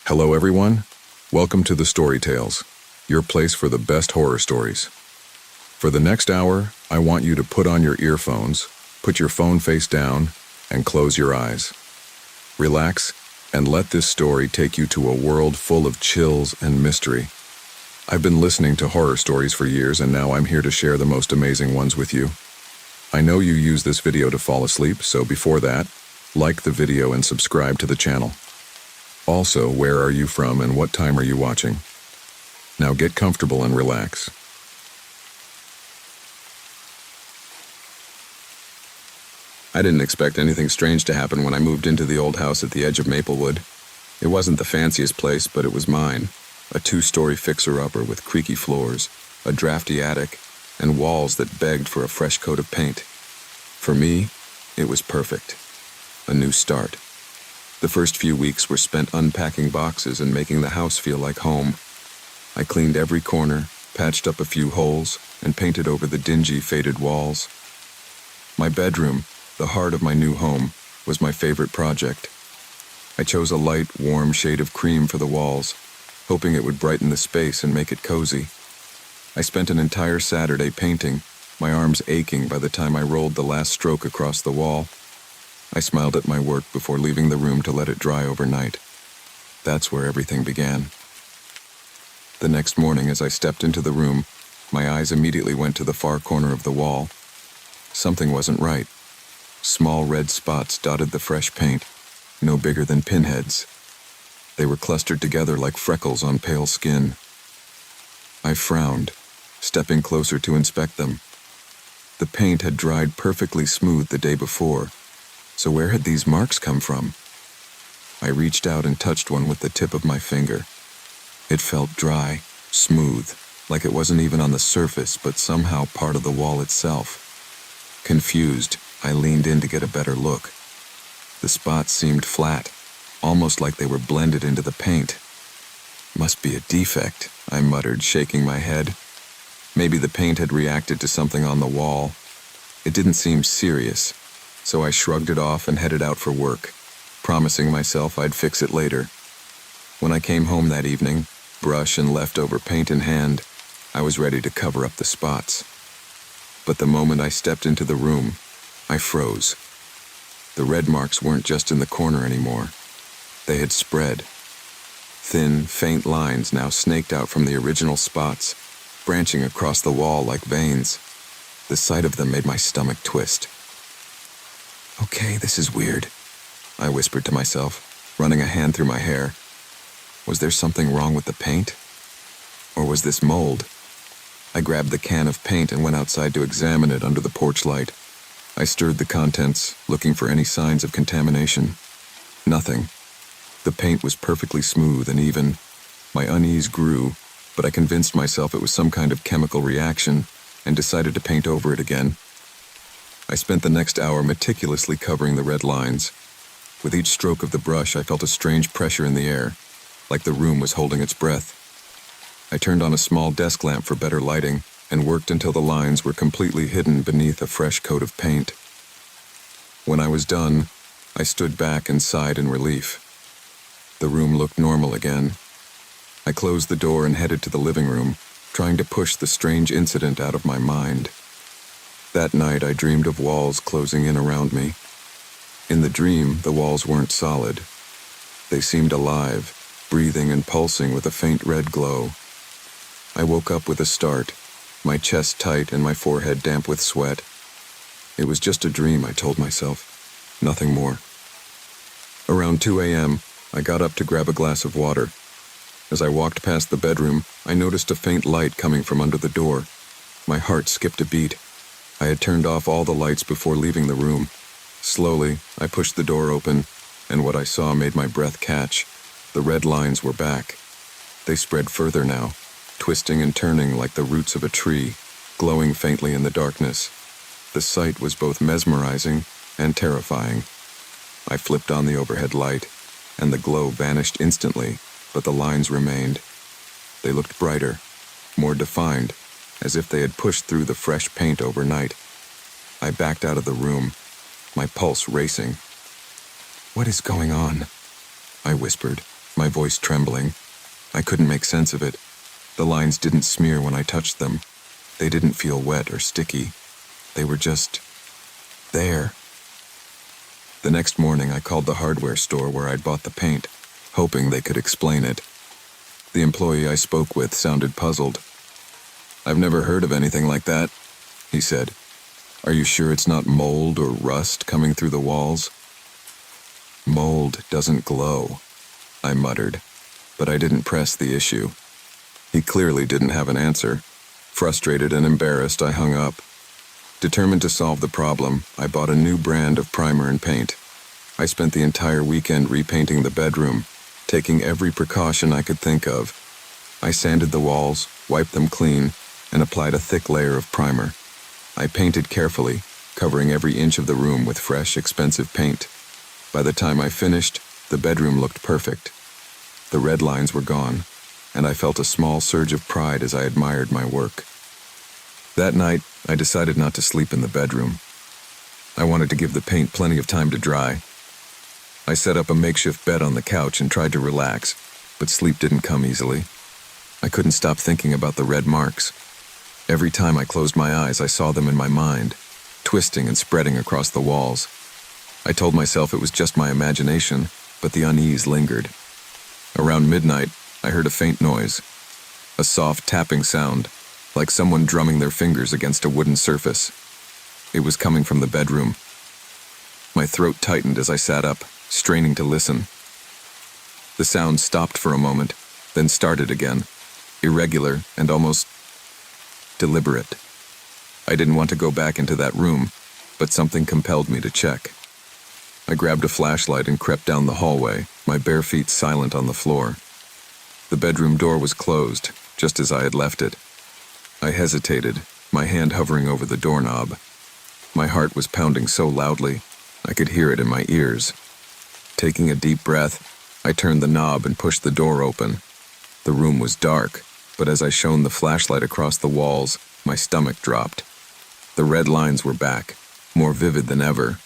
Hello everyone, welcome to the Story Tales, your place for the best horror stories. For the next hour, I want you to put on your earphones, put your phone face down, and close your eyes. Relax, and let this story take you to a world full of chills and mystery. I've been listening to horror stories for years, and now I'm here to share the most amazing ones with you. I know you use this video to fall asleep, so before that, like the video and subscribe to the channel. Also, where are you from and what time are you watching? Now get comfortable and relax. I didn't expect anything strange to happen when I moved into the old house at the edge of Maplewood. It wasn't the fanciest place, but it was mine. A 2-story fixer-upper with creaky floors, a drafty attic, and walls that begged for a fresh coat of paint. For me, it was perfect. A new start. The first few weeks were spent unpacking boxes and making the house feel like home. I cleaned every corner, patched up a few holes, and painted over the dingy, faded walls. My bedroom, the heart of my new home, was my favorite project. I chose a light, warm shade of cream for the walls, hoping it would brighten the space and make it cozy. I spent an entire Saturday painting, my arms aching by the time I rolled the last stroke across the wall. I smiled at my work before leaving the room to let it dry overnight. That's where everything began. The next morning, as I stepped into the room, my eyes immediately went to the far corner of the wall. Something wasn't right. Small red spots dotted the fresh paint, no bigger than pinheads. They were clustered together like freckles on pale skin. I frowned, stepping closer to inspect them. The paint had dried perfectly smooth the day before, so where had these marks come from? I reached out and touched one with the tip of my finger. It felt dry, smooth, like it wasn't even on the surface, but somehow part of the wall itself. Confused, I leaned in to get a better look. The spots seemed flat, almost like they were blended into the paint. Must be a defect, I muttered, shaking my head. Maybe the paint had reacted to something on the wall. It didn't seem serious, so I shrugged it off and headed out for work, promising myself I'd fix it later. When I came home that evening, brush and leftover paint in hand, I was ready to cover up the spots. But the moment I stepped into the room, I froze. The red marks weren't just in the corner anymore. They had spread. Thin, faint lines now snaked out from the original spots, branching across the wall like veins. The sight of them made my stomach twist. Okay, this is weird, I whispered to myself, running a hand through my hair. Was there something wrong with the paint? Or was this mold? I grabbed the can of paint and went outside to examine it under the porch light. I stirred the contents, looking for any signs of contamination. Nothing. The paint was perfectly smooth and even. My unease grew, but I convinced myself it was some kind of chemical reaction and decided to paint over it again. I spent the next hour meticulously covering the red lines. With each stroke of the brush, I felt a strange pressure in the air, like the room was holding its breath. I turned on a small desk lamp for better lighting and worked until the lines were completely hidden beneath a fresh coat of paint. When I was done, I stood back and sighed in relief. The room looked normal again. I closed the door and headed to the living room, trying to push the strange incident out of my mind. That night, I dreamed of walls closing in around me. In the dream, the walls weren't solid. They seemed alive, breathing and pulsing with a faint red glow. I woke up with a start, my chest tight and my forehead damp with sweat. It was just a dream, I told myself. Nothing more. Around 2 a.m., I got up to grab a glass of water. As I walked past the bedroom, I noticed a faint light coming from under the door. My heart skipped a beat. I had turned off all the lights before leaving the room. Slowly, I pushed the door open, and what I saw made my breath catch. The red lines were back. They spread further now, twisting and turning like the roots of a tree, glowing faintly in the darkness. The sight was both mesmerizing and terrifying. I flipped on the overhead light, and the glow vanished instantly, but the lines remained. They looked brighter, more defined, as if they had pushed through the fresh paint overnight. I backed out of the room, my pulse racing. "What is going on?" I whispered, my voice trembling. I couldn't make sense of it. The lines didn't smear when I touched them. They didn't feel wet or sticky. They were just there. The next morning, I called the hardware store where I'd bought the paint, hoping they could explain it. The employee I spoke with sounded puzzled. "I've never heard of anything like that," he said. "Are you sure it's not mold or rust coming through the walls?" "Mold doesn't glow," I muttered, but I didn't press the issue. He clearly didn't have an answer. Frustrated and embarrassed, I hung up. Determined to solve the problem, I bought a new brand of primer and paint. I spent the entire weekend repainting the bedroom, taking every precaution I could think of. I sanded the walls, wiped them clean, and applied a thick layer of primer. I painted carefully, covering every inch of the room with fresh, expensive paint. By the time I finished, the bedroom looked perfect. The red lines were gone, and I felt a small surge of pride as I admired my work. That night, I decided not to sleep in the bedroom. I wanted to give the paint plenty of time to dry. I set up a makeshift bed on the couch and tried to relax, but sleep didn't come easily. I couldn't stop thinking about the red marks. Every time I closed my eyes, I saw them in my mind, twisting and spreading across the walls. I told myself it was just my imagination, but the unease lingered. Around midnight, I heard a faint noise, a soft tapping sound, like someone drumming their fingers against a wooden surface. It was coming from the bedroom. My throat tightened as I sat up, straining to listen. The sound stopped for a moment, then started again, irregular and almost deliberate. I didn't want to go back into that room, but something compelled me to check. I grabbed a flashlight and crept down the hallway, my bare feet silent on the floor. The bedroom door was closed, just as I had left it. I hesitated, my hand hovering over the doorknob. My heart was pounding so loudly, I could hear it in my ears. Taking a deep breath, I turned the knob and pushed the door open. The room was dark, but as I shone the flashlight across the walls, my stomach dropped. The red lines were back, more vivid than ever.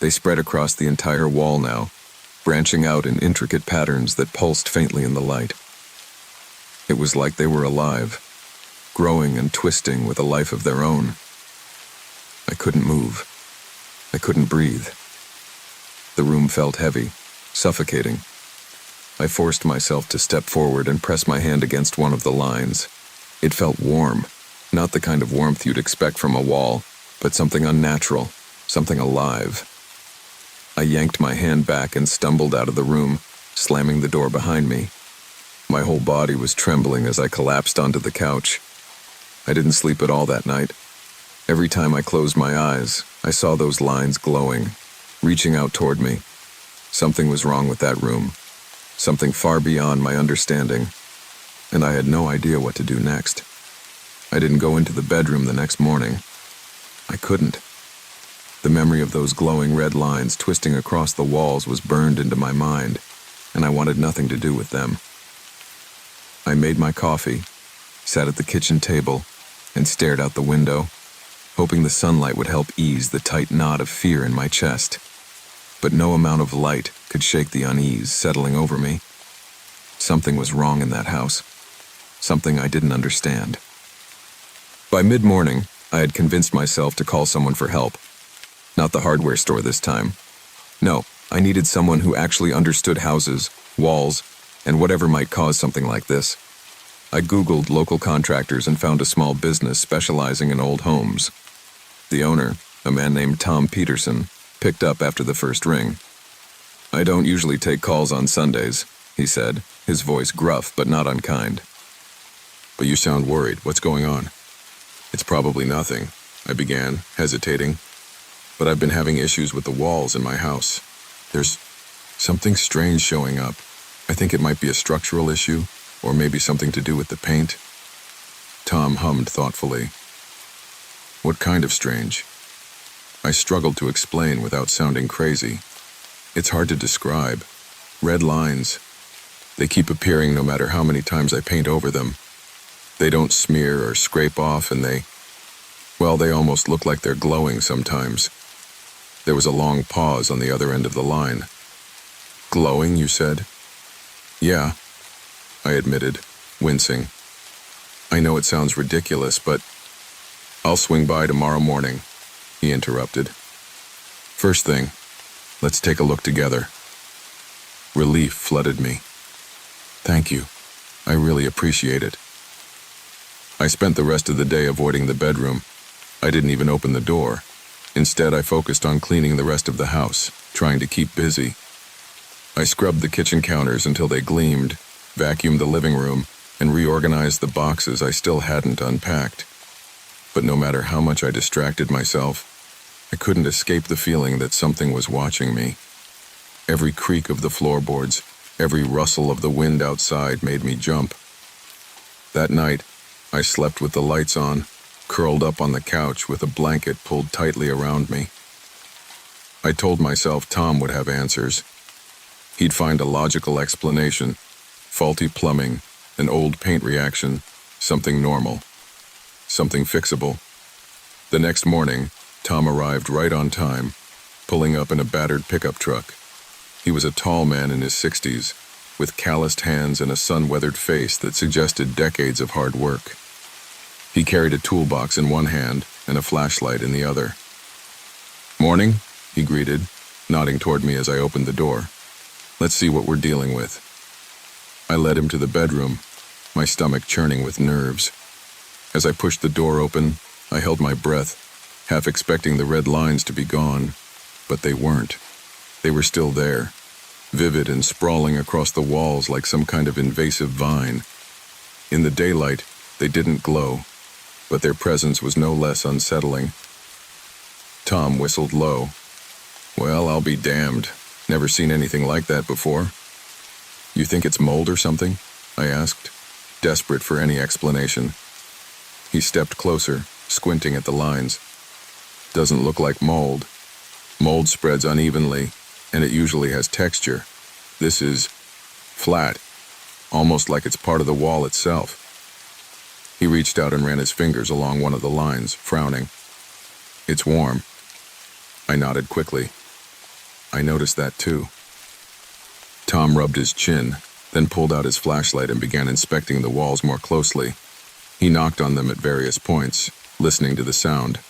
They spread across the entire wall now, branching out in intricate patterns that pulsed faintly in the light. It was like they were alive, growing and twisting with a life of their own. I couldn't move. I couldn't breathe. The room felt heavy, suffocating. I forced myself to step forward and press my hand against one of the lines. It felt warm, not the kind of warmth you'd expect from a wall, but something unnatural, something alive. I yanked my hand back and stumbled out of the room, slamming the door behind me. My whole body was trembling as I collapsed onto the couch. I didn't sleep at all that night. Every time I closed my eyes, I saw those lines glowing, reaching out toward me. Something was wrong with that room, something far beyond my understanding, and I had no idea what to do next. I didn't go into the bedroom the next morning. I couldn't. The memory of those glowing red lines twisting across the walls was burned into my mind, and I wanted nothing to do with them. I made my coffee, sat at the kitchen table, and stared out the window, hoping the sunlight would help ease the tight knot of fear in my chest. But no amount of light could shake the unease settling over me. Something was wrong in that house, something I didn't understand. By mid-morning, I had convinced myself to call someone for help. Not the hardware store this time. No, I needed someone who actually understood houses, walls, and whatever might cause something like this. I Googled local contractors and found a small business specializing in old homes. The owner, a man named Tom Peterson, picked up after the first ring. "I don't usually take calls on Sundays," he said, his voice gruff but not unkind. "But you sound worried. What's going on?" "It's probably nothing," I began, hesitating. "But I've been having issues with the walls in my house. There's something strange showing up. I think it might be a structural issue, or maybe something to do with the paint." Tom hummed thoughtfully. "What kind of strange?" I struggled to explain without sounding crazy. "It's hard to describe. Red lines. They keep appearing no matter how many times I paint over them. They don't smear or scrape off, and they almost look like they're glowing sometimes." There was a long pause on the other end of the line. "Glowing, you said?" Yeah, I admitted, wincing. I know it sounds ridiculous, but I'll swing by tomorrow morning, he interrupted. First thing, let's take a look together. Relief flooded me. Thank you. I really appreciate it. I spent the rest of the day avoiding the bedroom. I didn't even open the door. Instead, I focused on cleaning the rest of the house, trying to keep busy. I scrubbed the kitchen counters until they gleamed, vacuumed the living room, and reorganized the boxes I still hadn't unpacked. But no matter how much I distracted myself, I couldn't escape the feeling that something was watching me. Every creak of the floorboards, every rustle of the wind outside made me jump. That night, I slept with the lights on, curled up on the couch with a blanket pulled tightly around me. I told myself Tom would have answers. He'd find a logical explanation, faulty plumbing, an old paint reaction, something normal, something fixable. The next morning, Tom arrived right on time, pulling up in a battered pickup truck. He was a tall man in his 60s, with calloused hands and a sun-weathered face that suggested decades of hard work. He carried a toolbox in one hand and a flashlight in the other. Morning, he greeted, nodding toward me as I opened the door. Let's see what we're dealing with. I led him to the bedroom, my stomach churning with nerves. As I pushed the door open, I held my breath, half expecting the red lines to be gone, but they weren't. They were still there, vivid and sprawling across the walls like some kind of invasive vine. In the daylight, they didn't glow, but their presence was no less unsettling. Tom whistled low. Well, I'll be damned. Never seen anything like that before. You think it's mold or something? I asked, desperate for any explanation. He stepped closer, squinting at the lines. Doesn't look like mold. Mold spreads unevenly, and it usually has texture. This is flat, almost like it's part of the wall itself. He reached out and ran his fingers along one of the lines, frowning. It's warm. I nodded quickly. I noticed that too. Tom rubbed his chin, then pulled out his flashlight and began inspecting the walls more closely. He knocked on them at various points, listening to the sound.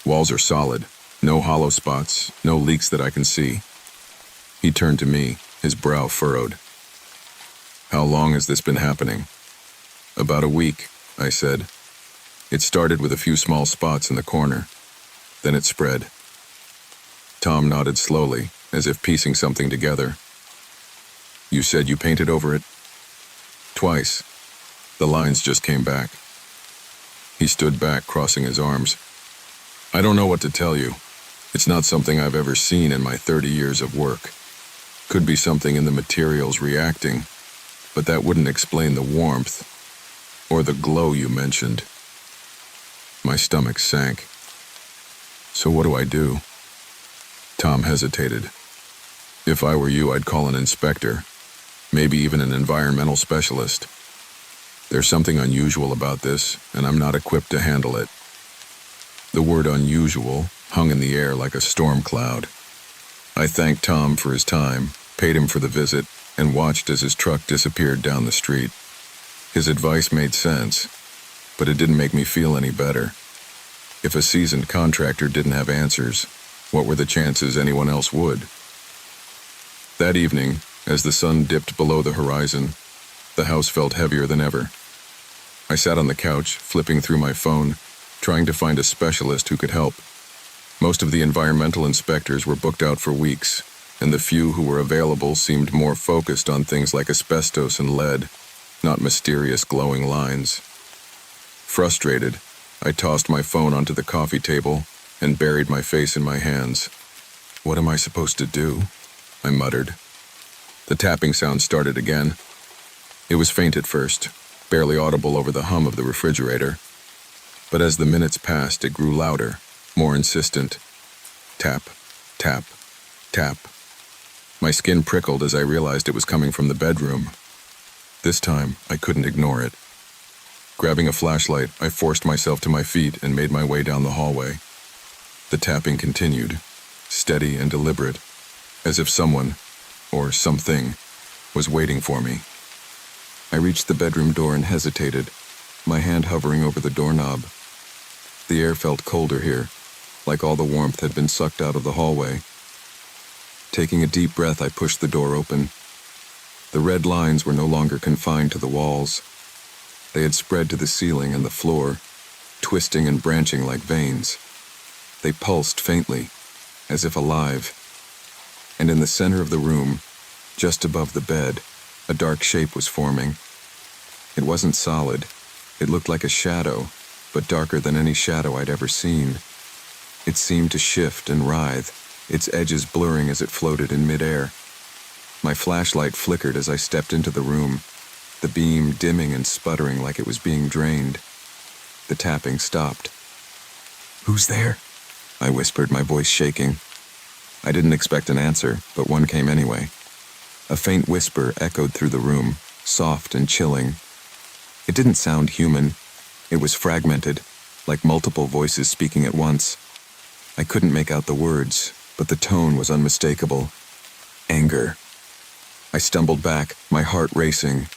Walls are solid, no hollow spots, no leaks that I can see. He turned to me, his brow furrowed. How long has this been happening? About a week, I said. It started with a few small spots in the corner. Then it spread. Tom nodded slowly, as if piecing something together. You said you painted over it? Twice. The lines just came back. He stood back, crossing his arms. I don't know what to tell you. It's not something I've ever seen in my 30 years of work. Could be something in the materials reacting, but that wouldn't explain the warmth or the glow you mentioned. My stomach sank. So what do I do? Tom hesitated. If I were you, I'd call an inspector, maybe even an environmental specialist. There's something unusual about this, and I'm not equipped to handle it. The word unusual hung in the air like a storm cloud. I thanked Tom for his time, paid him for the visit, and watched as his truck disappeared down the street. His advice made sense, but it didn't make me feel any better. If a seasoned contractor didn't have answers, what were the chances anyone else would? That evening, as the sun dipped below the horizon, the house felt heavier than ever. I sat on the couch, flipping through my phone, trying to find a specialist who could help. Most of the environmental inspectors were booked out for weeks, and the few who were available seemed more focused on things like asbestos and lead, not mysterious glowing lines. Frustrated, I tossed my phone onto the coffee table and buried my face in my hands. What am I supposed to do? I muttered. The tapping sound started again. It was faint at first, barely audible over the hum of the refrigerator. But as the minutes passed, it grew louder, more insistent. Tap, tap, tap. My skin prickled as I realized it was coming from the bedroom. This time, I couldn't ignore it. Grabbing a flashlight, I forced myself to my feet and made my way down the hallway. The tapping continued, steady and deliberate, as if someone, or something, was waiting for me. I reached the bedroom door and hesitated, my hand hovering over the doorknob. The air felt colder here, like all the warmth had been sucked out of the hallway. Taking a deep breath, I pushed the door open. The red lines were no longer confined to the walls. They had spread to the ceiling and the floor, twisting and branching like veins. They pulsed faintly, as if alive. And in the center of the room, just above the bed, a dark shape was forming. It wasn't solid. It looked like a shadow, but darker than any shadow I'd ever seen. It seemed to shift and writhe, its edges blurring as it floated in midair. My flashlight flickered as I stepped into the room, the beam dimming and sputtering like it was being drained. The tapping stopped. "Who's there?" I whispered, my voice shaking. I didn't expect an answer, but one came anyway. A faint whisper echoed through the room, soft and chilling. It didn't sound human. It was fragmented, like multiple voices speaking at once. I couldn't make out the words, but the tone was unmistakable. Anger. I stumbled back, my heart racing.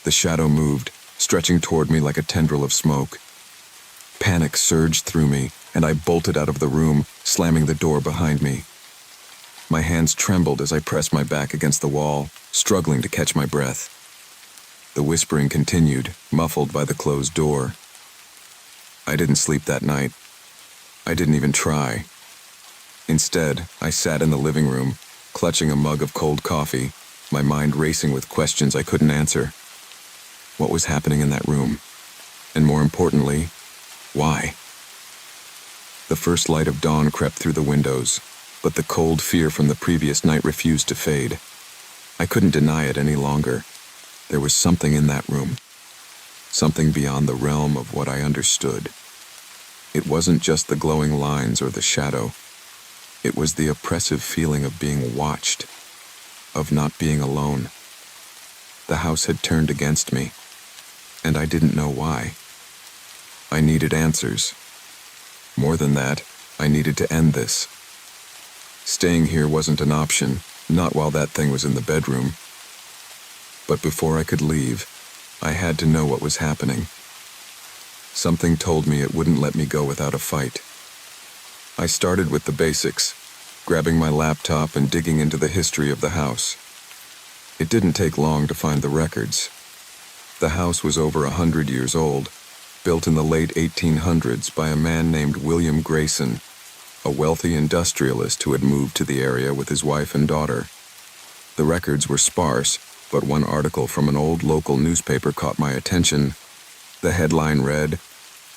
The shadow moved, stretching toward me like a tendril of smoke. Panic surged through me, and I bolted out of the room, slamming the door behind me. My hands trembled as I pressed my back against the wall, struggling to catch my breath. The whispering continued, muffled by the closed door. I didn't sleep that night. I didn't even try. Instead, I sat in the living room, clutching a mug of cold coffee, my mind racing with questions I couldn't answer. What was happening in that room? And more importantly, why? The first light of dawn crept through the windows, but the cold fear from the previous night refused to fade. I couldn't deny it any longer. There was something in that room, something beyond the realm of what I understood. It wasn't just the glowing lines or the shadow. It was the oppressive feeling of being watched, of not being alone. The house had turned against me, and I didn't know why. I needed answers. More than that, I needed to end this. Staying here wasn't an option, not while that thing was in the bedroom. But before I could leave, I had to know what was happening. Something told me it wouldn't let me go without a fight. I started with the basics, grabbing my laptop and digging into the history of the house. It didn't take long to find the records. The house was over 100 years old, built in the late 1800s by a man named William Grayson, a wealthy industrialist who had moved to the area with his wife and daughter. The records were sparse, but one article from an old local newspaper caught my attention. The headline read,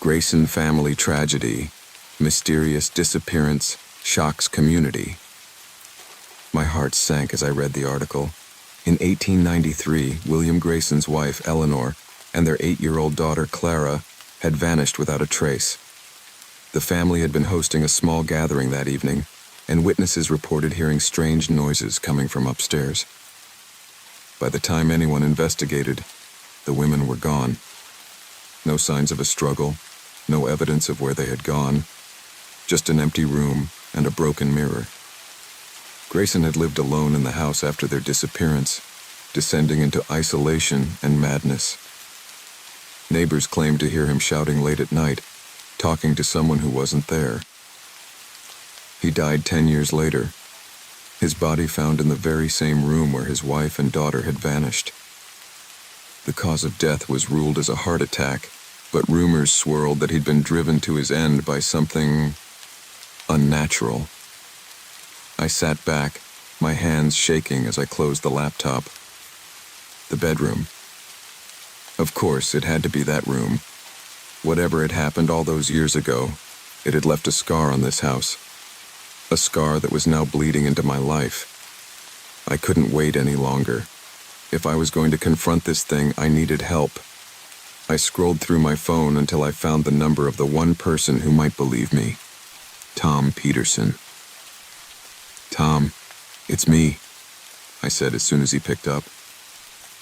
"Grayson Family Tragedy, Mysterious Disappearance Shocks Community." My heart sank as I read the article. In 1893, William Grayson's wife, Eleanor, and their 8-year-old daughter, Clara, had vanished without a trace. The family had been hosting a small gathering that evening, and witnesses reported hearing strange noises coming from upstairs. By the time anyone investigated, the women were gone. No signs of a struggle, no evidence of where they had gone, just an empty room and a broken mirror. Grayson had lived alone in the house after their disappearance, descending into isolation and madness. Neighbors claimed to hear him shouting late at night, talking to someone who wasn't there. He died 10 years later, his body found in the very same room where his wife and daughter had vanished. The cause of death was ruled as a heart attack, but rumors swirled that he'd been driven to his end by something unnatural. I sat back, my hands shaking as I closed the laptop. The bedroom. Of course, it had to be that room. Whatever had happened all those years ago, it had left a scar on this house. A scar that was now bleeding into my life. I couldn't wait any longer. If I was going to confront this thing, I needed help. I scrolled through my phone until I found the number of the one person who might believe me. Tom Peterson. "Tom, it's me," I said as soon as he picked up.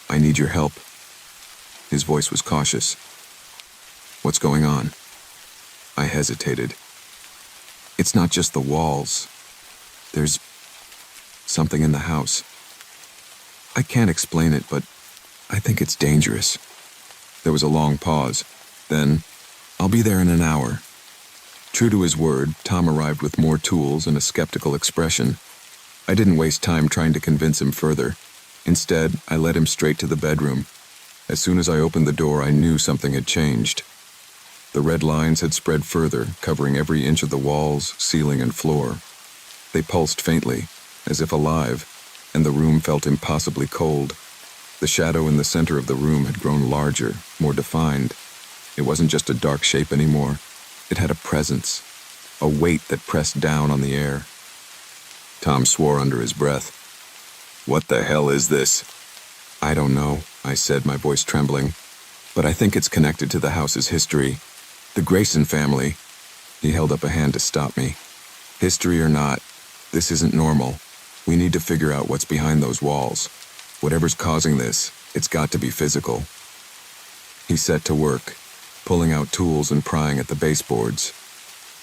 "I need your help." His voice was cautious. "What's going on?" I hesitated. "It's not just the walls. There's something in the house. I can't explain it, but I think it's dangerous." There was a long pause. Then, "I'll be there in an hour." True to his word, Tom arrived with more tools and a skeptical expression. I didn't waste time trying to convince him further. Instead, I led him straight to the bedroom. As soon as I opened the door, I knew something had changed. The red lines had spread further, covering every inch of the walls, ceiling, and floor. They pulsed faintly, as if alive, and the room felt impossibly cold. The shadow in the center of the room had grown larger, more defined. It wasn't just a dark shape anymore. It had a presence, a weight that pressed down on the air. Tom swore under his breath. "What the hell is this?" "I don't know," I said, my voice trembling. "But I think it's connected to the house's history. The Grayson family." He held up a hand to stop me. "History or not, this isn't normal. We need to figure out what's behind those walls. Whatever's causing this, it's got to be physical." He set to work, pulling out tools and prying at the baseboards.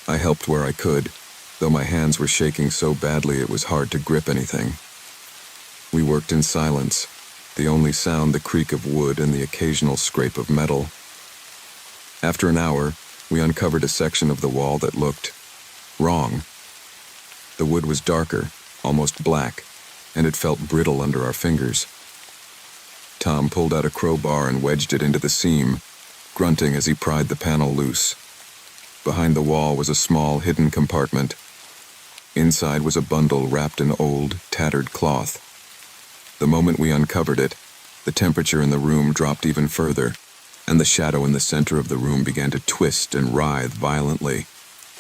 I helped where I could, though my hands were shaking so badly it was hard to grip anything. We worked in silence, the only sound the creak of wood and the occasional scrape of metal. After an hour, we uncovered a section of the wall that looked wrong. The wood was darker, almost black, and it felt brittle under our fingers. Tom pulled out a crowbar and wedged it into the seam, grunting as he pried the panel loose. Behind the wall was a small hidden compartment. Inside was a bundle wrapped in old, tattered cloth. The moment we uncovered it, the temperature in the room dropped even further, and the shadow in the center of the room began to twist and writhe violently.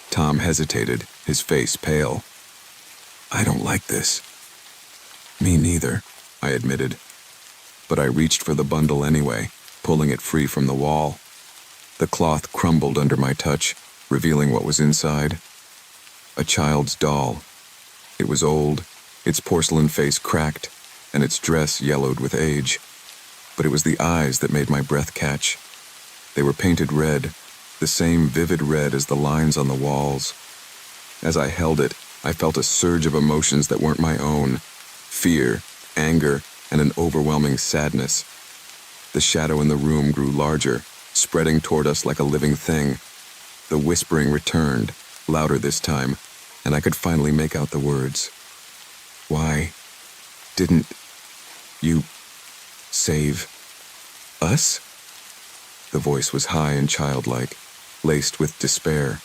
Tom hesitated, his face pale. "I don't like this." "Me neither," I admitted. But I reached for the bundle anyway, pulling it free from the wall. The cloth crumbled under my touch, revealing what was inside. A child's doll. It was old, its porcelain face cracked, and its dress yellowed with age. But it was the eyes that made my breath catch. They were painted red, the same vivid red as the lines on the walls. As I held it, I felt a surge of emotions that weren't my own. Fear, anger, and an overwhelming sadness. The shadow in the room grew larger, spreading toward us like a living thing. The whispering returned, louder this time, and I could finally make out the words. "Why didn't you save us?" The voice was high and childlike, laced with despair.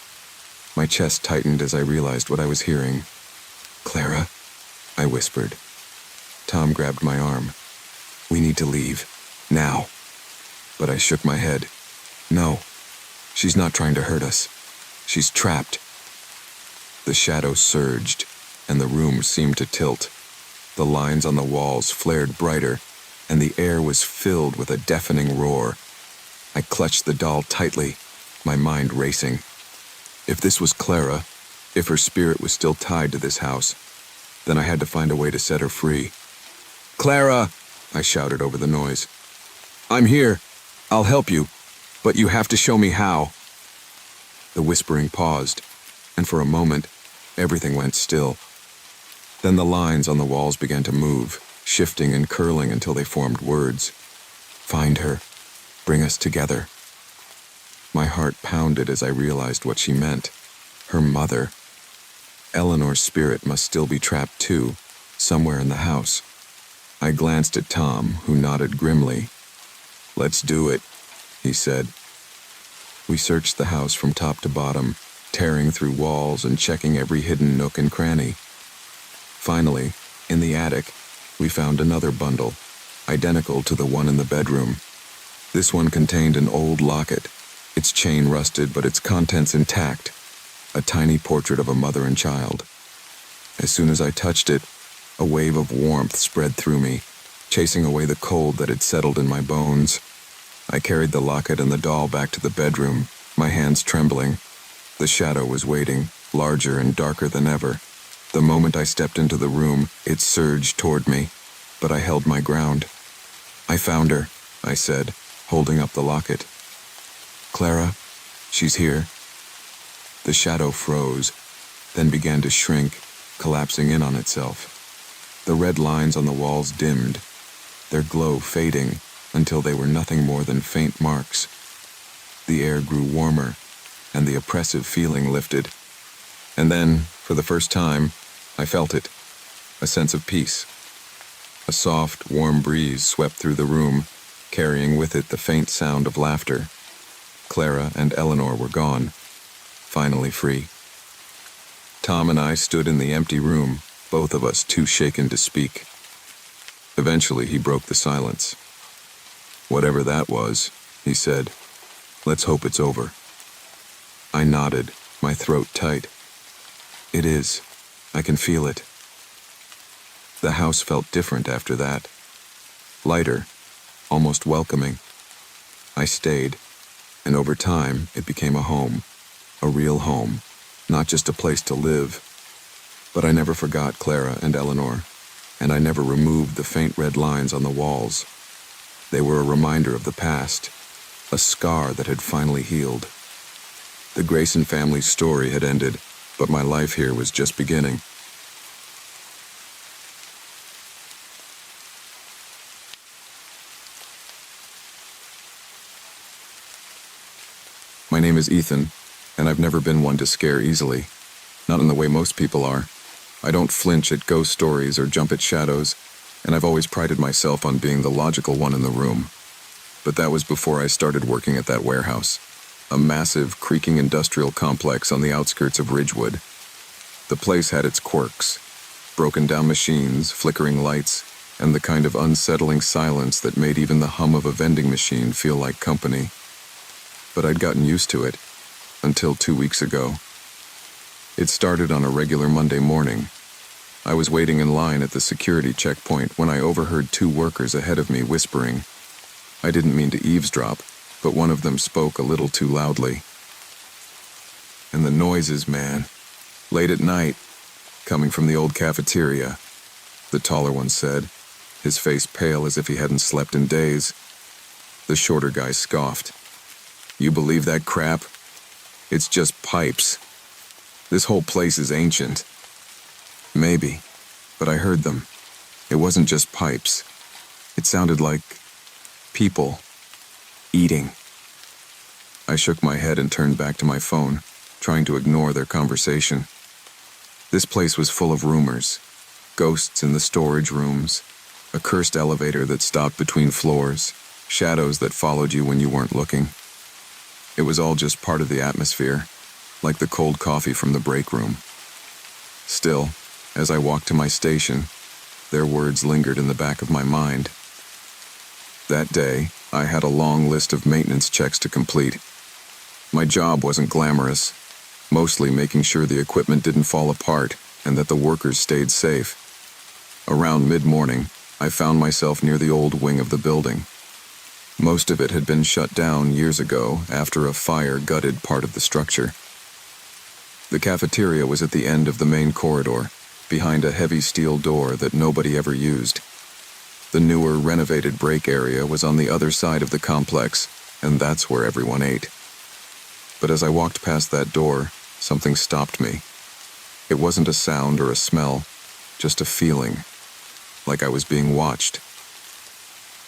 My chest tightened as I realized what I was hearing. "Clara," I whispered. Tom grabbed my arm. "We need to leave. Now." But I shook my head. "No. She's not trying to hurt us. She's trapped." The shadow surged, and the room seemed to tilt. The lines on the walls flared brighter, and the air was filled with a deafening roar. I clutched the doll tightly, my mind racing. If this was Clara, if her spirit was still tied to this house, then I had to find a way to set her free. "Clara!" I shouted over the noise. "I'm here. I'll help you, but you have to show me how." The whispering paused, and for a moment, everything went still. Then the lines on the walls began to move, shifting and curling until they formed words. "Find her. Bring us together." My heart pounded as I realized what she meant. Her mother. Eleanor's spirit must still be trapped too, somewhere in the house. I glanced at Tom, who nodded grimly. "Let's do it," he said. We searched the house from top to bottom, tearing through walls and checking every hidden nook and cranny. Finally, in the attic, we found another bundle, identical to the one in the bedroom. This one contained an old locket, its chain rusted but its contents intact, a tiny portrait of a mother and child. As soon as I touched it, a wave of warmth spread through me, chasing away the cold that had settled in my bones. I carried the locket and the doll back to the bedroom, my hands trembling. The shadow was waiting, larger and darker than ever. The moment I stepped into the room, it surged toward me, but I held my ground. "I found her," I said, holding up the locket. "Clara, she's here." The shadow froze, then began to shrink, collapsing in on itself. The red lines on the walls dimmed, their glow fading until they were nothing more than faint marks. The air grew warmer, and the oppressive feeling lifted. And then, for the first time, I felt it, a sense of peace. A soft, warm breeze swept through the room, carrying with it the faint sound of laughter. Clara and Eleanor were gone, finally free. Tom and I stood in the empty room, both of us too shaken to speak. Eventually, he broke the silence. "Whatever that was," he said, "let's hope it's over." I nodded, my throat tight. "It is. I can feel it." The house felt different after that. Lighter, almost welcoming. I stayed, and over time it became a home, a real home, not just a place to live. But I never forgot Clara and Eleanor, and I never removed the faint red lines on the walls. They were a reminder of the past, a scar that had finally healed. The Grayson family's story had ended, but my life here was just beginning. My name is Ethan, and I've never been one to scare easily. Not in the way most people are. I don't flinch at ghost stories or jump at shadows, and I've always prided myself on being the logical one in the room. But that was before I started working at that warehouse, a massive, creaking industrial complex on the outskirts of Ridgewood. The place had its quirks, broken-down machines, flickering lights, and the kind of unsettling silence that made even the hum of a vending machine feel like company. But I'd gotten used to it, until 2 weeks ago. It started on a regular Monday morning. I was waiting in line at the security checkpoint when I overheard 2 workers ahead of me whispering. I didn't mean to eavesdrop, but one of them spoke a little too loudly. "And the noises, man. Late at night, coming from the old cafeteria," the taller one said, his face pale as if he hadn't slept in days. The shorter guy scoffed. "You believe that crap? It's just pipes. This whole place is ancient." "Maybe, but I heard them. It wasn't just pipes. It sounded like people eating." I shook my head and turned back to my phone, trying to ignore their conversation. This place was full of rumors. Ghosts in the storage rooms, a cursed elevator that stopped between floors, shadows that followed you when you weren't looking. It was all just part of the atmosphere, like the cold coffee from the break room. Still, as I walked to my station, their words lingered in the back of my mind. That day, I had a long list of maintenance checks to complete. My job wasn't glamorous, mostly making sure the equipment didn't fall apart and that the workers stayed safe. Around mid-morning, I found myself near the old wing of the building. Most of it had been shut down years ago after a fire gutted part of the structure. The cafeteria was at the end of the main corridor, behind a heavy steel door that nobody ever used. The newer, renovated break area was on the other side of the complex, and that's where everyone ate. But as I walked past that door, something stopped me. It wasn't a sound or a smell, just a feeling, like I was being watched.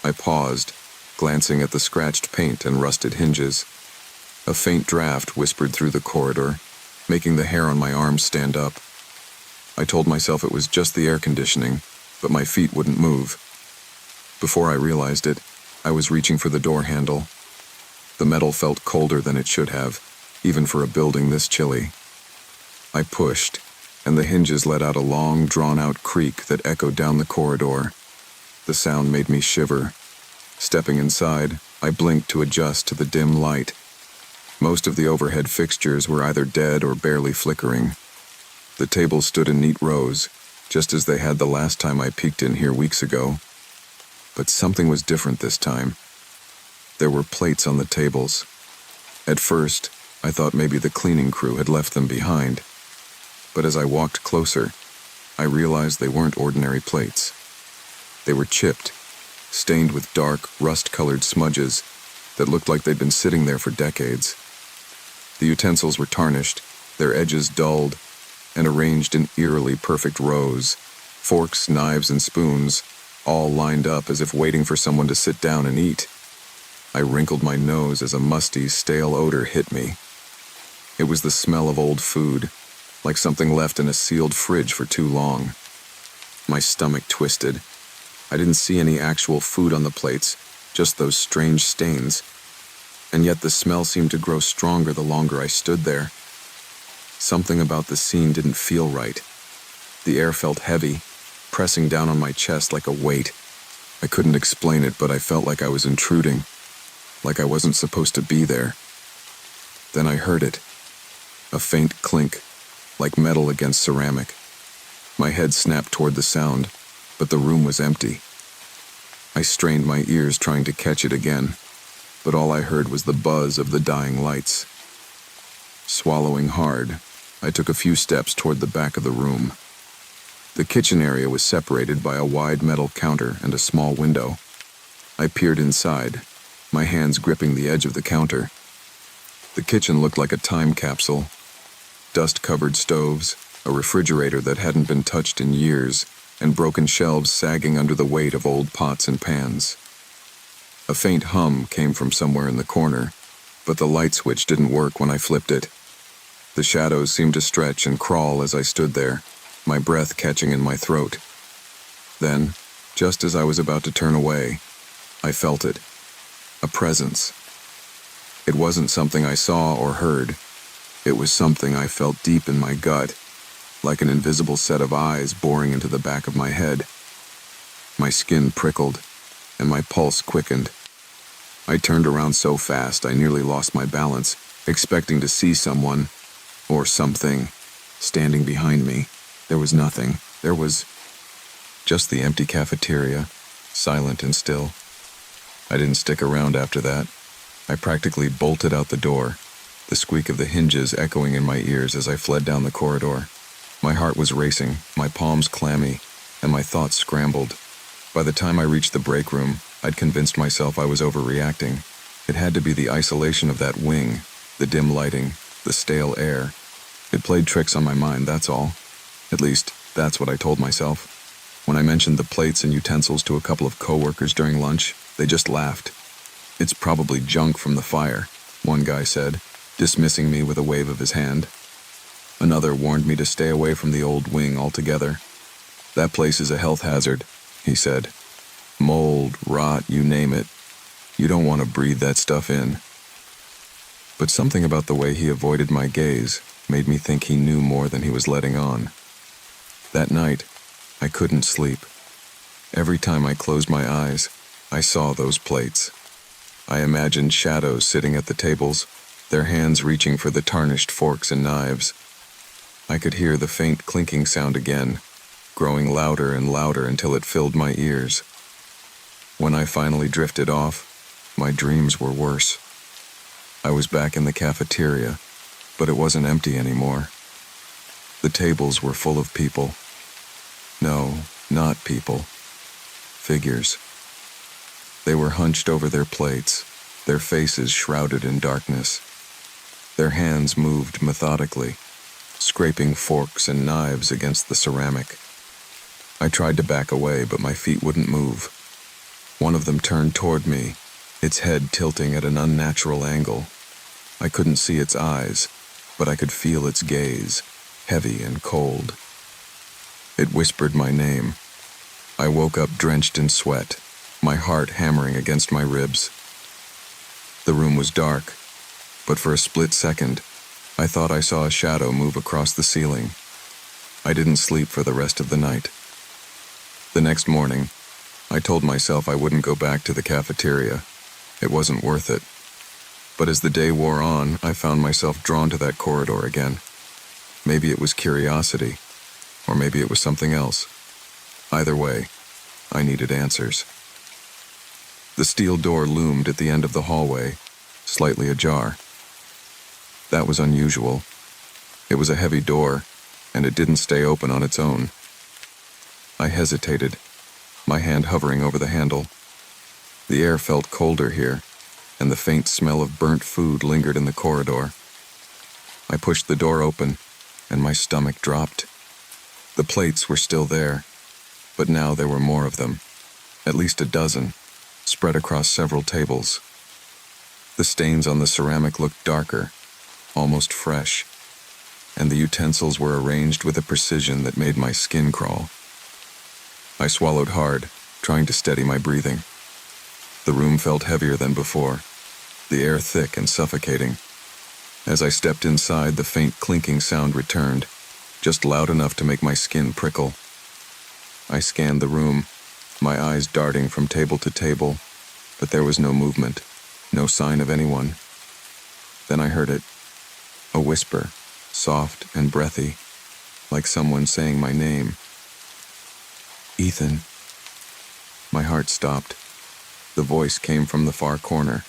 I paused, glancing at the scratched paint and rusted hinges. A faint draft whispered through the corridor, making the hair on my arms stand up. I told myself it was just the air conditioning, but my feet wouldn't move. Before I realized it, I was reaching for the door handle. The metal felt colder than it should have, even for a building this chilly. I pushed, and the hinges let out a long, drawn-out creak that echoed down the corridor. The sound made me shiver. Stepping inside, I blinked to adjust to the dim light. Most of the overhead fixtures were either dead or barely flickering. The tables stood in neat rows, just as they had the last time I peeked in here weeks ago. But something was different this time. There were plates on the tables. At first, I thought maybe the cleaning crew had left them behind. But as I walked closer, I realized they weren't ordinary plates. They were chipped, stained with dark, rust-colored smudges that looked like they'd been sitting there for decades. The utensils were tarnished, their edges dulled, and arranged in eerily perfect rows. Forks, knives, and spoons, all lined up as if waiting for someone to sit down and eat. I wrinkled my nose as a musty, stale odor hit me. It was the smell of old food, like something left in a sealed fridge for too long. My stomach twisted. I didn't see any actual food on the plates, just those strange stains. And yet the smell seemed to grow stronger the longer I stood there. Something about the scene didn't feel right. The air felt heavy, pressing down on my chest like a weight. I couldn't explain it, but I felt like I was intruding, like I wasn't supposed to be there. Then I heard it. A faint clink, like metal against ceramic. My head snapped toward the sound, but the room was empty. I strained my ears trying to catch it again, but all I heard was the buzz of the dying lights. Swallowing hard, I took a few steps toward the back of the room. The kitchen area was separated by a wide metal counter and a small window. I peered inside, my hands gripping the edge of the counter. The kitchen looked like a time capsule. Dust-covered stoves, a refrigerator that hadn't been touched in years, and broken shelves sagging under the weight of old pots and pans. A faint hum came from somewhere in the corner, but the light switch didn't work when I flipped it. The shadows seemed to stretch and crawl as I stood there, my breath catching in my throat. Then, just as I was about to turn away, I felt it. A presence. It wasn't something I saw or heard. It was something I felt deep in my gut, like an invisible set of eyes boring into the back of my head. My skin prickled, and my pulse quickened. I turned around so fast I nearly lost my balance, expecting to see someone, or something, standing behind me. There was nothing. There was just the empty cafeteria, silent and still. I didn't stick around after that. I practically bolted out the door, the squeak of the hinges echoing in my ears as I fled down the corridor. My heart was racing, my palms clammy, and my thoughts scrambled. By the time I reached the break room, I'd convinced myself I was overreacting. It had to be the isolation of that wing, the dim lighting, the stale air. It played tricks on my mind, that's all. At least, that's what I told myself. When I mentioned the plates and utensils to a couple of coworkers during lunch, they just laughed. "It's probably junk from the fire," one guy said, dismissing me with a wave of his hand. Another warned me to stay away from the old wing altogether. "That place is a health hazard," he said. "Mold, rot, you name it. You don't want to breathe that stuff in." But something about the way he avoided my gaze made me think he knew more than he was letting on. That night, I couldn't sleep. Every time I closed my eyes, I saw those plates. I imagined shadows sitting at the tables, their hands reaching for the tarnished forks and knives. I could hear the faint clinking sound again, growing louder and louder until it filled my ears. When I finally drifted off, my dreams were worse. I was back in the cafeteria, but it wasn't empty anymore. The tables were full of people. No, not people. Figures. They were hunched over their plates, their faces shrouded in darkness. Their hands moved methodically, scraping forks and knives against the ceramic. I tried to back away, but my feet wouldn't move. One of them turned toward me, its head tilting at an unnatural angle. I couldn't see its eyes, but I could feel its gaze, heavy and cold. It whispered my name. I woke up drenched in sweat, my heart hammering against my ribs. The room was dark, but for a split second, I thought I saw a shadow move across the ceiling. I didn't sleep for the rest of the night. The next morning, I told myself I wouldn't go back to the cafeteria. It wasn't worth it. But as the day wore on, I found myself drawn to that corridor again. Maybe it was curiosity, or maybe it was something else. Either way, I needed answers. The steel door loomed at the end of the hallway, slightly ajar. That was unusual. It was a heavy door, and it didn't stay open on its own. I hesitated, my hand hovering over the handle. The air felt colder here, and the faint smell of burnt food lingered in the corridor. I pushed the door open, and my stomach dropped. The plates were still there, but now there were more of them, at least a dozen, spread across several tables. The stains on the ceramic looked darker, almost fresh, and the utensils were arranged with a precision that made my skin crawl. I swallowed hard, trying to steady my breathing. The room felt heavier than before, the air thick and suffocating. As I stepped inside, the faint clinking sound returned, just loud enough to make my skin prickle. I scanned the room, my eyes darting from table to table, but there was no movement, no sign of anyone. Then I heard it, a whisper, soft and breathy, like someone saying my name. Ethan. My heart stopped. The voice came from the far corner,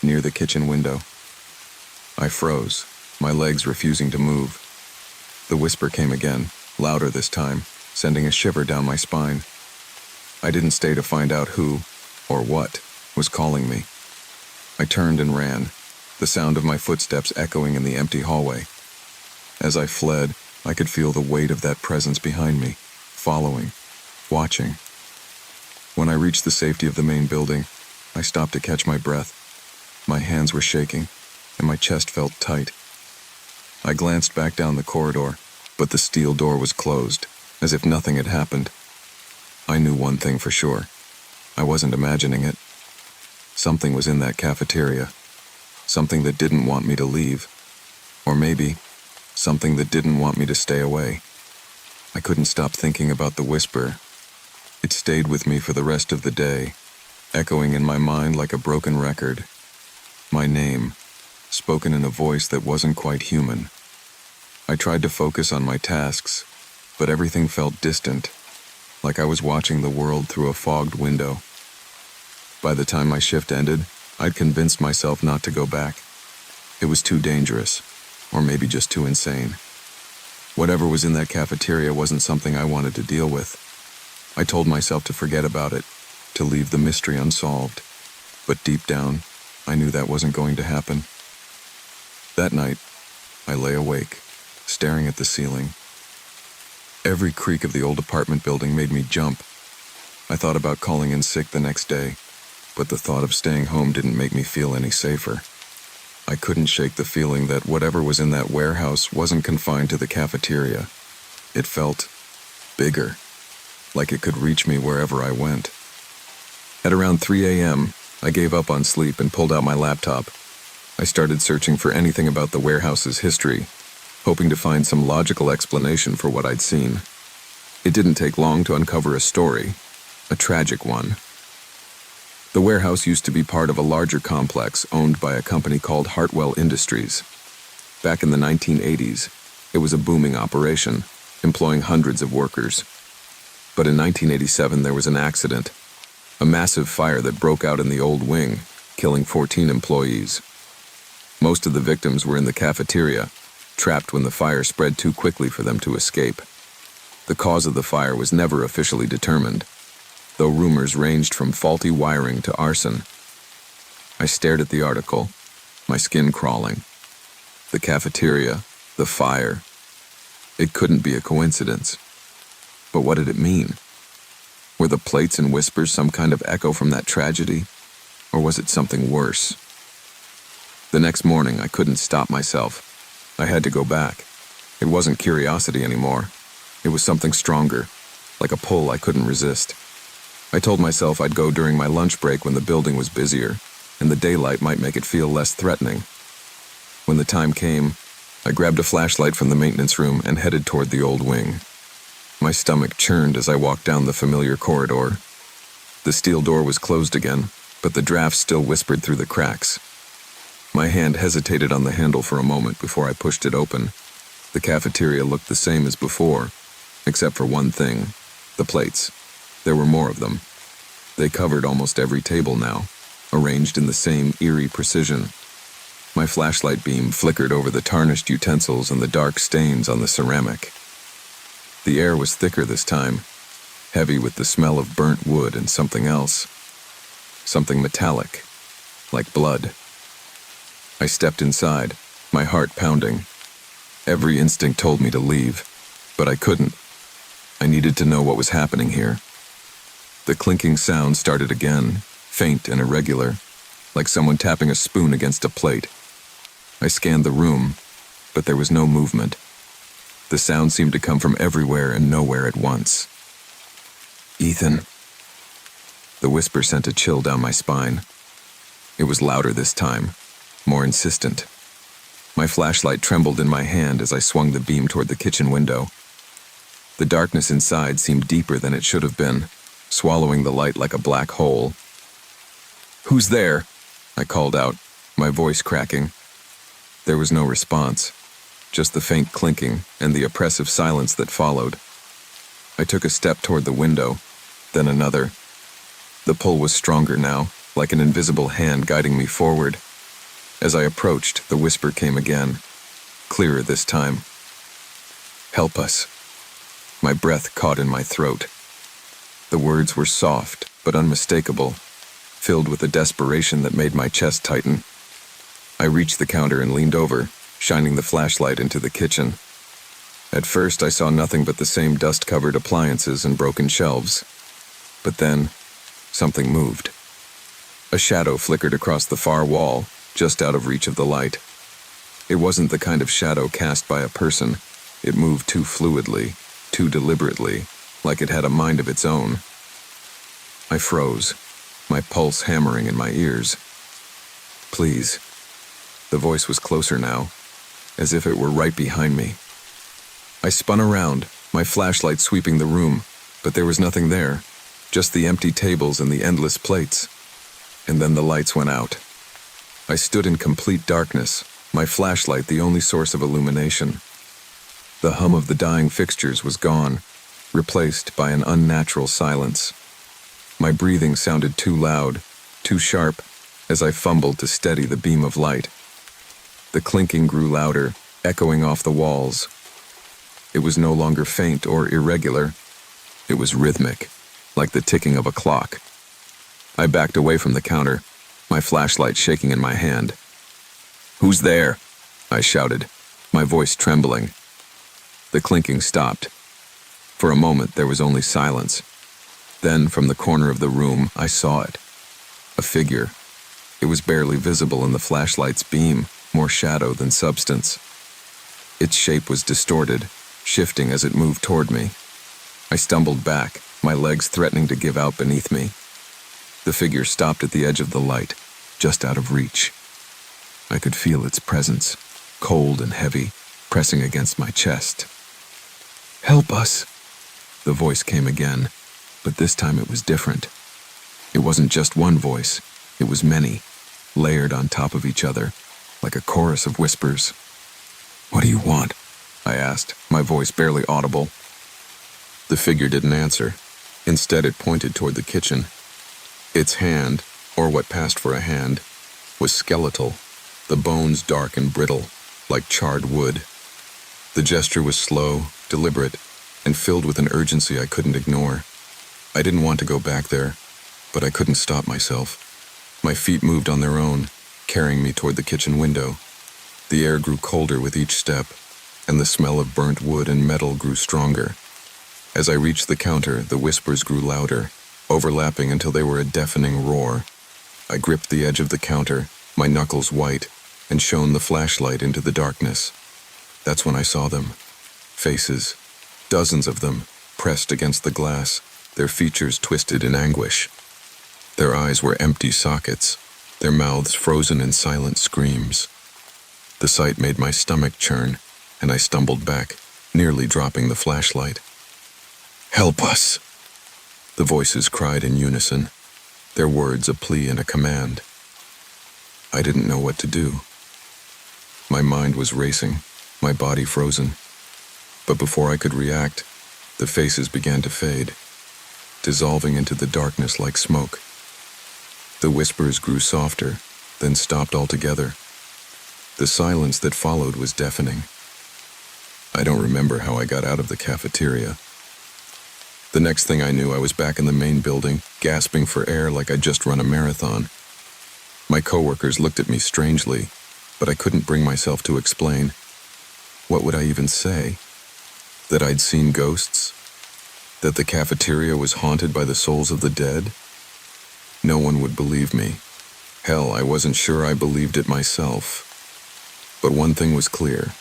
near the kitchen window. I froze, my legs refusing to move. The whisper came again, louder this time, sending a shiver down my spine. I didn't stay to find out who, or what, was calling me. I turned and ran, the sound of my footsteps echoing in the empty hallway. As I fled, I could feel the weight of that presence behind me, following, watching. When I reached the safety of the main building, I stopped to catch my breath. My hands were shaking, and my chest felt tight. I glanced back down the corridor, but the steel door was closed, as if nothing had happened. I knew one thing for sure. I wasn't imagining it. Something was in that cafeteria. Something that didn't want me to leave. Or maybe, something that didn't want me to stay away. I couldn't stop thinking about the whisper. It stayed with me for the rest of the day, echoing in my mind like a broken record. My name, spoken in a voice that wasn't quite human. I tried to focus on my tasks, but everything felt distant, like I was watching the world through a fogged window. By the time my shift ended, I'd convinced myself not to go back. It was too dangerous, or maybe just too insane. Whatever was in that cafeteria wasn't something I wanted to deal with. I told myself to forget about it, to leave the mystery unsolved. But deep down, I knew that wasn't going to happen. That night, I lay awake, staring at the ceiling. Every creak of the old apartment building made me jump. I thought about calling in sick the next day, but the thought of staying home didn't make me feel any safer. I couldn't shake the feeling that whatever was in that warehouse wasn't confined to the cafeteria. It felt bigger, like it could reach me wherever I went. At around 3 a.m., I gave up on sleep and pulled out my laptop. I started searching for anything about the warehouse's history, hoping to find some logical explanation for what I'd seen. It didn't take long to uncover a story, a tragic one. The warehouse used to be part of a larger complex owned by a company called Hartwell Industries. Back in the 1980s, it was a booming operation, employing hundreds of workers. But in 1987, there was an accident, a massive fire that broke out in the old wing, killing 14 employees. Most of the victims were in the cafeteria, trapped when the fire spread too quickly for them to escape. The cause of the fire was never officially determined, though rumors ranged from faulty wiring to arson. I stared at the article, my skin crawling. The cafeteria, the fire. It couldn't be a coincidence. But what did it mean? Were the plates and whispers some kind of echo from that tragedy? Or was it something worse? The next morning, I couldn't stop myself. I had to go back. It wasn't curiosity anymore. It was something stronger, like a pull I couldn't resist. I told myself I'd go during my lunch break when the building was busier, and the daylight might make it feel less threatening. When the time came, I grabbed a flashlight from the maintenance room and headed toward the old wing. My stomach churned as I walked down the familiar corridor. The steel door was closed again, but the draft still whispered through the cracks. My hand hesitated on the handle for a moment before I pushed it open. The cafeteria looked the same as before, except for one thing, the plates. There were more of them. They covered almost every table now, arranged in the same eerie precision. My flashlight beam flickered over the tarnished utensils and the dark stains on the ceramic. The air was thicker this time, heavy with the smell of burnt wood and something else. Something metallic, like blood. I stepped inside, my heart pounding. Every instinct told me to leave, but I couldn't. I needed to know what was happening here. The clinking sound started again, faint and irregular, like someone tapping a spoon against a plate. I scanned the room, but there was no movement. The sound seemed to come from everywhere and nowhere at once. "Ethan." The whisper sent a chill down my spine. It was louder this time, more insistent. My flashlight trembled in my hand as I swung the beam toward the kitchen window. The darkness inside seemed deeper than it should have been, swallowing the light like a black hole. "Who's there?" I called out, my voice cracking. There was no response, just the faint clinking and the oppressive silence that followed. I took a step toward the window, then another. The pull was stronger now, like an invisible hand guiding me forward. As I approached, the whisper came again, clearer this time. "Help us." My breath caught in my throat. The words were soft but unmistakable, filled with a desperation that made my chest tighten. I reached the counter and leaned over, shining the flashlight into the kitchen. At first, I saw nothing but the same dust-covered appliances and broken shelves. But then, something moved. A shadow flickered across the far wall, just out of reach of the light. It wasn't the kind of shadow cast by a person. It moved too fluidly, too deliberately, like it had a mind of its own. I froze, my pulse hammering in my ears. "Please." The voice was closer now, as if it were right behind me. I spun around, my flashlight sweeping the room, but there was nothing there, just the empty tables and the endless plates. And then the lights went out. I stood in complete darkness, my flashlight the only source of illumination. The hum of the dying fixtures was gone, replaced by an unnatural silence. My breathing sounded too loud, too sharp, as I fumbled to steady the beam of light. The clinking grew louder, echoing off the walls. It was no longer faint or irregular. It was rhythmic, like the ticking of a clock. I backed away from the counter, my flashlight shaking in my hand. "Who's there?" I shouted, my voice trembling. The clinking stopped. For a moment, there was only silence. Then, from the corner of the room, I saw it. A figure. It was barely visible in the flashlight's beam, more shadow than substance. Its shape was distorted, shifting as it moved toward me. I stumbled back, my legs threatening to give out beneath me. The figure stopped at the edge of the light, just out of reach. I could feel its presence, cold and heavy, pressing against my chest. "Help us!" The voice came again, but this time it was different. It wasn't just one voice, it was many, layered on top of each other, like a chorus of whispers. "What do you want?" I asked, my voice barely audible. The figure didn't answer. Instead, it pointed toward the kitchen. Its hand, or what passed for a hand, was skeletal, the bones dark and brittle, like charred wood. The gesture was slow, deliberate, and filled with an urgency I couldn't ignore. I didn't want to go back there, but I couldn't stop myself. My feet moved on their own, carrying me toward the kitchen window. The air grew colder with each step, and the smell of burnt wood and metal grew stronger. As I reached the counter, the whispers grew louder, overlapping until they were a deafening roar. I gripped the edge of the counter, my knuckles white, and shone the flashlight into the darkness. That's when I saw them. Faces, dozens of them, pressed against the glass, their features twisted in anguish. Their eyes were empty sockets, their mouths frozen in silent screams. The sight made my stomach churn, and I stumbled back, nearly dropping the flashlight. "Help us!" The voices cried in unison, their words a plea and a command. I didn't know what to do. My mind was racing, my body frozen. But before I could react, the faces began to fade, dissolving into the darkness like smoke. The whispers grew softer, then stopped altogether. The silence that followed was deafening. I don't remember how I got out of the cafeteria. The next thing I knew, I was back in the main building, gasping for air like I'd just run a marathon. My coworkers looked at me strangely, but I couldn't bring myself to explain. What would I even say? That I'd seen ghosts? That the cafeteria was haunted by the souls of the dead? No one would believe me. Hell, I wasn't sure I believed it myself. But one thing was clear.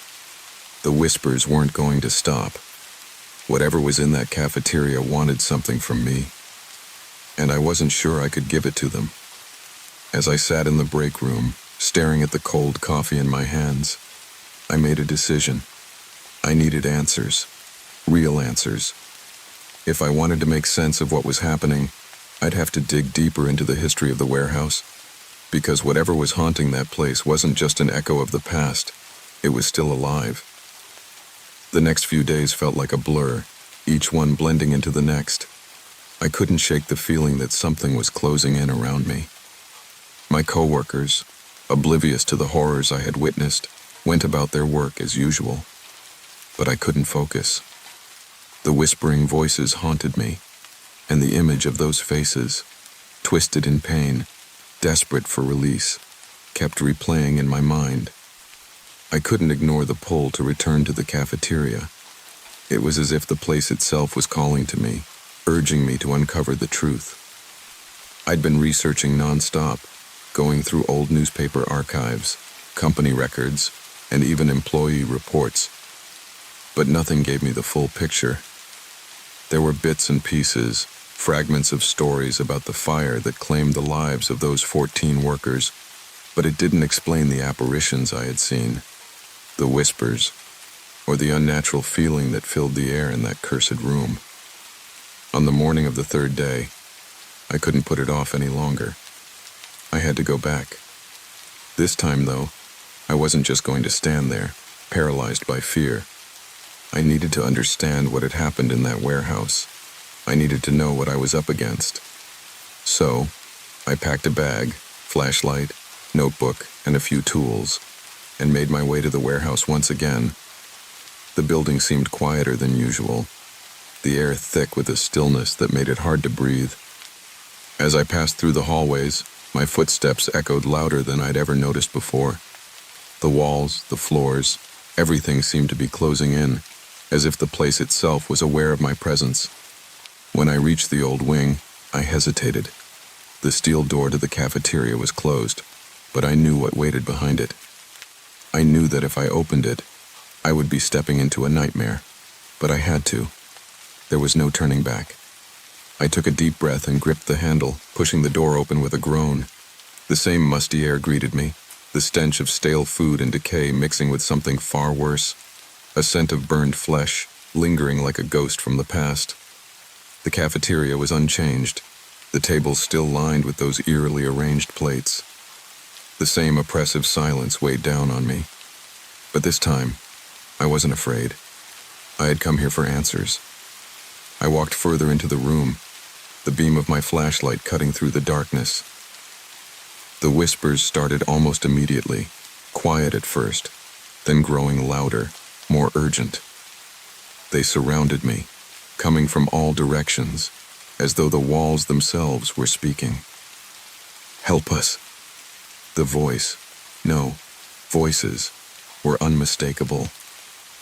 The whispers weren't going to stop. Whatever was in that cafeteria wanted something from me, and I wasn't sure I could give it to them. As I sat in the break room, staring at the cold coffee in my hands, I made a decision. I needed answers. Real answers. If I wanted to make sense of what was happening, I'd have to dig deeper into the history of the warehouse, because whatever was haunting that place wasn't just an echo of the past, it was still alive. The next few days felt like a blur, each one blending into the next. I couldn't shake the feeling that something was closing in around me. My coworkers, oblivious to the horrors I had witnessed, went about their work as usual. But I couldn't focus. The whispering voices haunted me, and the image of those faces, twisted in pain, desperate for release, kept replaying in my mind. I couldn't ignore the pull to return to the cafeteria. It was as if the place itself was calling to me, urging me to uncover the truth. I'd been researching nonstop, going through old newspaper archives, company records, and even employee reports. But nothing gave me the full picture. There were bits and pieces, fragments of stories about the fire that claimed the lives of those 14 workers, but it didn't explain the apparitions I had seen, the whispers, or the unnatural feeling that filled the air in that cursed room. On the morning of the third day, I couldn't put it off any longer. I had to go back. This time, though, I wasn't just going to stand there, paralyzed by fear. I needed to understand what had happened in that warehouse. I needed to know what I was up against. So, I packed a bag, flashlight, notebook, and a few tools, and made my way to the warehouse once again. The building seemed quieter than usual, the air thick with a stillness that made it hard to breathe. As I passed through the hallways, my footsteps echoed louder than I'd ever noticed before. The walls, the floors, everything seemed to be closing in, as if the place itself was aware of my presence. When I reached the old wing, I hesitated. The steel door to the cafeteria was closed, but I knew what waited behind it. I knew that if I opened it, I would be stepping into a nightmare, but I had to. There was no turning back. I took a deep breath and gripped the handle, pushing the door open with a groan. The same musty air greeted me, the stench of stale food and decay mixing with something far worse, a scent of burned flesh, lingering like a ghost from the past. The cafeteria was unchanged, the tables still lined with those eerily arranged plates. The same oppressive silence weighed down on me. But this time, I wasn't afraid. I had come here for answers. I walked further into the room, the beam of my flashlight cutting through the darkness. The whispers started almost immediately, quiet at first, then growing louder, more urgent. They surrounded me, coming from all directions, as though the walls themselves were speaking. "Help us." The voices, were unmistakable,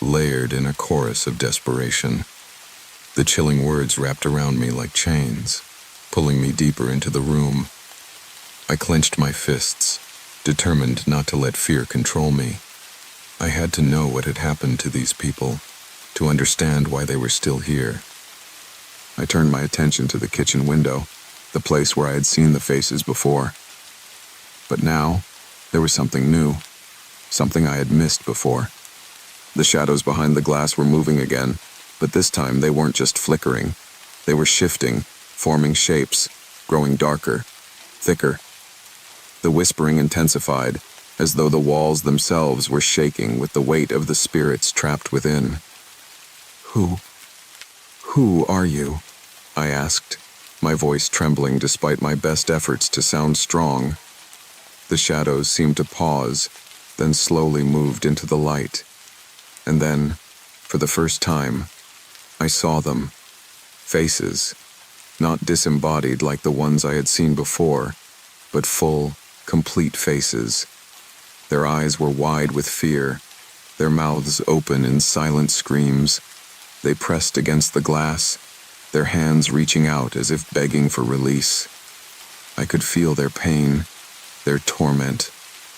layered in a chorus of desperation. The chilling words wrapped around me like chains, pulling me deeper into the room. I clenched my fists, determined not to let fear control me. I had to know what had happened to these people, to understand why they were still here. I turned my attention to the kitchen window, the place where I had seen the faces before. But now, there was something new, something I had missed before. The shadows behind the glass were moving again, but this time they weren't just flickering. They were shifting, forming shapes, growing darker, thicker. The whispering intensified, as though the walls themselves were shaking with the weight of the spirits trapped within. Who are you?" I asked, my voice trembling despite my best efforts to sound strong. The shadows seemed to pause, then slowly moved into the light. And then, for the first time, I saw them. Faces, not disembodied like the ones I had seen before, but full, complete faces. Their eyes were wide with fear, their mouths open in silent screams. They pressed against the glass, their hands reaching out as if begging for release. I could feel their pain, their torment,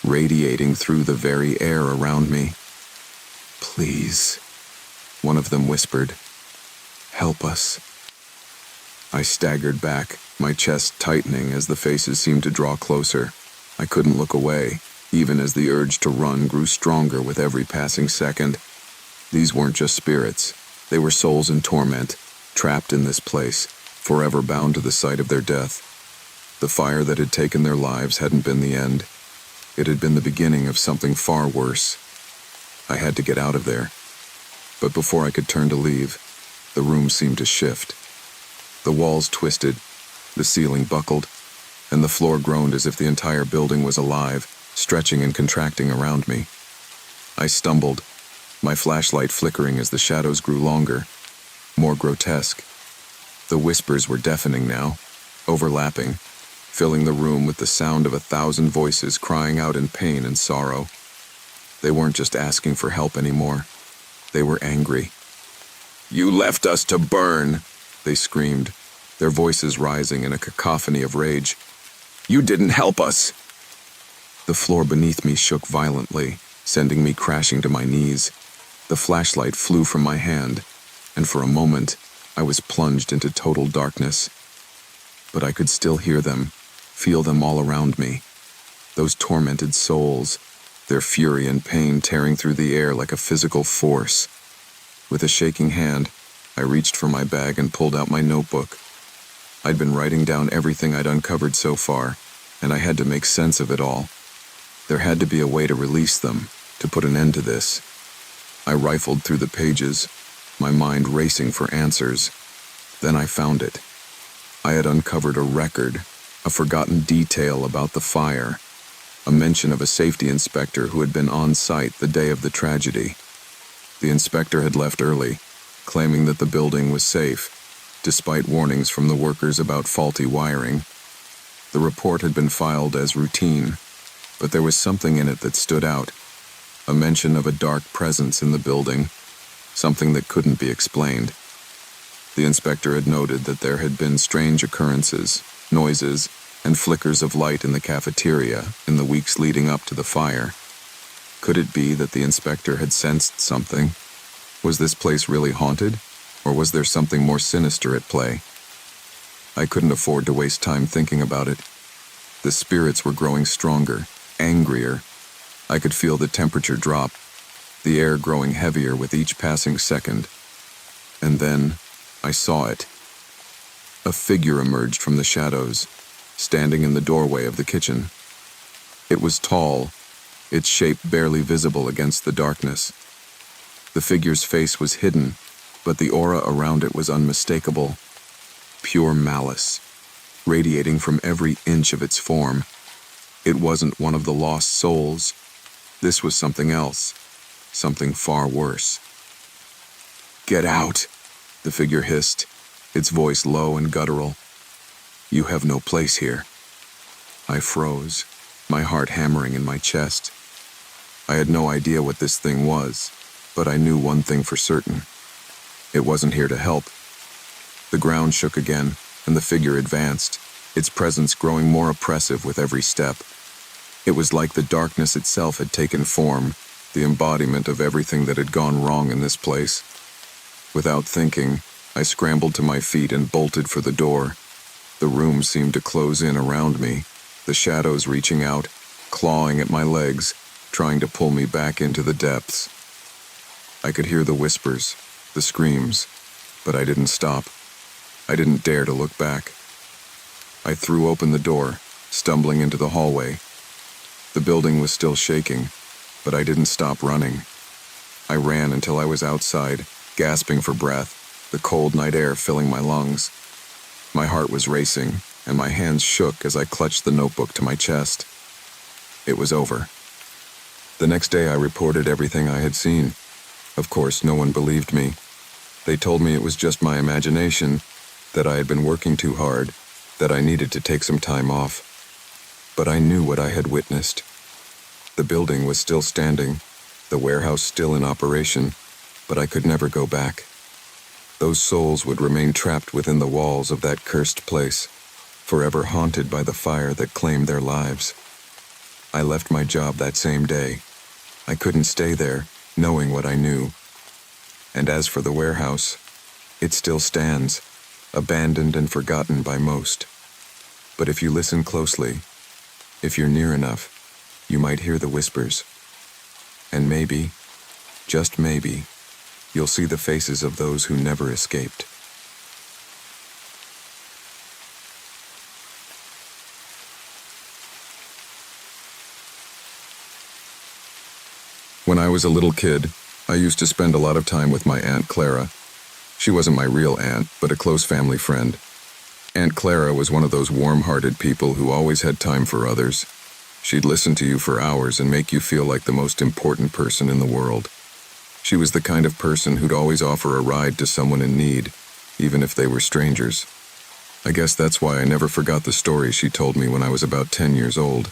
radiating through the very air around me. "Please," one of them whispered. "Help us." I staggered back, my chest tightening as the faces seemed to draw closer. I couldn't look away, even as the urge to run grew stronger with every passing second. These weren't just spirits. They were souls in torment, trapped in this place, forever bound to the site of their death. The fire that had taken their lives hadn't been the end. It had been the beginning of something far worse. I had to get out of there. But before I could turn to leave, the room seemed to shift. The walls twisted, the ceiling buckled, and the floor groaned as if the entire building was alive, stretching and contracting around me. I stumbled, my flashlight flickering as the shadows grew longer, more grotesque. The whispers were deafening now, overlapping, filling the room with the sound of 1,000 voices crying out in pain and sorrow. They weren't just asking for help anymore. They were angry. "You left us to burn," they screamed, their voices rising in a cacophony of rage. "You didn't help us." The floor beneath me shook violently, sending me crashing to my knees. The flashlight flew from my hand, and for a moment, I was plunged into total darkness. But I could still hear them, feel them all around me. Those tormented souls, their fury and pain tearing through the air like a physical force. With a shaking hand, I reached for my bag and pulled out my notebook. I'd been writing down everything I'd uncovered so far, and I had to make sense of it all. There had to be a way to release them, to put an end to this. I rifled through the pages, my mind racing for answers. Then I found it. I had uncovered a record, a forgotten detail about the fire, a mention of a safety inspector who had been on site the day of the tragedy. The inspector had left early, claiming that the building was safe, despite warnings from the workers about faulty wiring. The report had been filed as routine, but there was something in it that stood out, a mention of a dark presence in the building, something that couldn't be explained. The inspector had noted that there had been strange occurrences, noises, and flickers of light in the cafeteria in the weeks leading up to the fire. Could it be that the inspector had sensed something? Was this place really haunted, or was there something more sinister at play? I couldn't afford to waste time thinking about it. The spirits were growing stronger, angrier. I could feel the temperature drop, the air growing heavier with each passing second. And then, I saw it. A figure emerged from the shadows, standing in the doorway of the kitchen. It was tall, its shape barely visible against the darkness. The figure's face was hidden, but the aura around it was unmistakable. Pure malice, radiating from every inch of its form. It wasn't one of the lost souls. This was something else, something far worse. "Get out," the figure hissed, its voice low and guttural. "You have no place here." I froze, my heart hammering in my chest. I had no idea what this thing was, but I knew one thing for certain. It wasn't here to help. The ground shook again, and the figure advanced, its presence growing more oppressive with every step. It was like the darkness itself had taken form, the embodiment of everything that had gone wrong in this place. Without thinking, I scrambled to my feet and bolted for the door. The room seemed to close in around me, the shadows reaching out, clawing at my legs, trying to pull me back into the depths. I could hear the whispers, the screams, but I didn't stop. I didn't dare to look back. I threw open the door, stumbling into the hallway. The building was still shaking, but I didn't stop running. I ran until I was outside, gasping for breath, the cold night air filling my lungs. My heart was racing, and my hands shook as I clutched the notebook to my chest. It was over. The next day I reported everything I had seen. Of course, no one believed me. They told me it was just my imagination, that I had been working too hard, that I needed to take some time off. But I knew what I had witnessed. The building was still standing, the warehouse still in operation, but I could never go back. Those souls would remain trapped within the walls of that cursed place, forever haunted by the fire that claimed their lives. I left my job that same day. I couldn't stay there, knowing what I knew. And as for the warehouse, it still stands, abandoned and forgotten by most. But if you listen closely, if you're near enough, you might hear the whispers. And maybe, just maybe, you'll see the faces of those who never escaped. When I was a little kid, I used to spend a lot of time with my Aunt Clara. She wasn't my real aunt, but a close family friend. Aunt Clara was one of those warm-hearted people who always had time for others. She'd listen to you for hours and make you feel like the most important person in the world. She was the kind of person who'd always offer a ride to someone in need, even if they were strangers. I guess that's why I never forgot the story she told me when I was about 10 years old.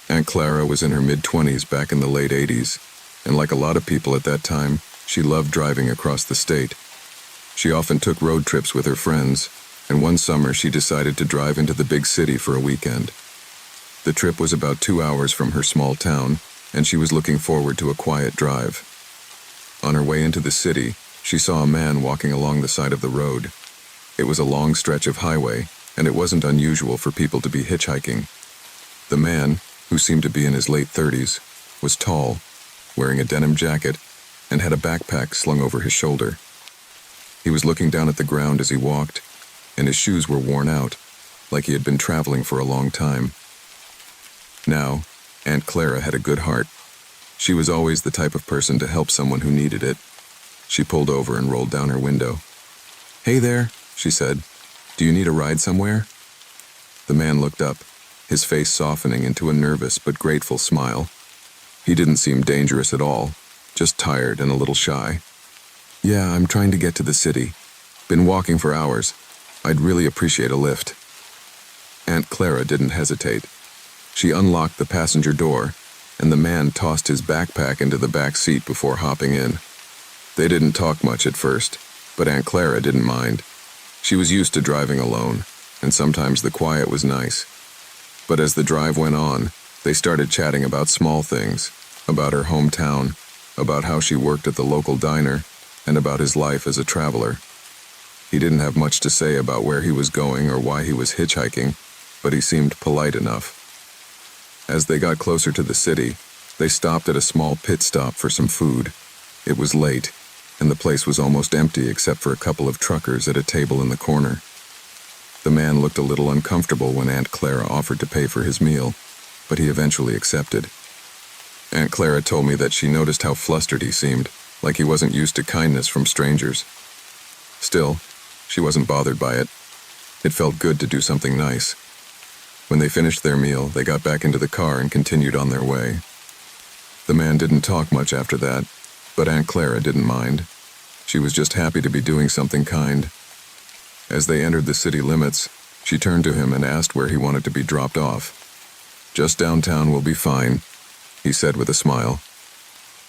Aunt Clara was in her mid-20s back in the late 80s, and like a lot of people at that time, she loved driving across the state. She often took road trips with her friends, and one summer she decided to drive into the big city for a weekend. The trip was about 2 hours from her small town, and she was looking forward to a quiet drive. On her way into the city, she saw a man walking along the side of the road. It was a long stretch of highway, and it wasn't unusual for people to be hitchhiking. The man, who seemed to be in his late 30s, was tall, wearing a denim jacket, and had a backpack slung over his shoulder. He was looking down at the ground as he walked, and his shoes were worn out, like he had been traveling for a long time. Now, Aunt Clara had a good heart. She was always the type of person to help someone who needed it. She pulled over and rolled down her window. "Hey there," she said. "Do you need a ride somewhere?" The man looked up, his face softening into a nervous but grateful smile. He didn't seem dangerous at all, just tired and a little shy. "Yeah, I'm trying to get to the city. Been walking for hours. I'd really appreciate a lift." Aunt Clara didn't hesitate. She unlocked the passenger door, and the man tossed his backpack into the back seat before hopping in. They didn't talk much at first, but Aunt Clara didn't mind. She was used to driving alone, and sometimes the quiet was nice. But as the drive went on, they started chatting about small things, about her hometown, about how she worked at the local diner, and about his life as a traveler. He didn't have much to say about where he was going or why he was hitchhiking, but he seemed polite enough. As they got closer to the city, they stopped at a small pit stop for some food. It was late, and the place was almost empty except for a couple of truckers at a table in the corner. The man looked a little uncomfortable when Aunt Clara offered to pay for his meal, but he eventually accepted. Aunt Clara told me that she noticed how flustered he seemed, like he wasn't used to kindness from strangers. Still, she wasn't bothered by it. It felt good to do something nice. When they finished their meal, they got back into the car and continued on their way. The man didn't talk much after that, but Aunt Clara didn't mind. She was just happy to be doing something kind. As they entered the city limits, she turned to him and asked where he wanted to be dropped off. "Just downtown will be fine," he said with a smile.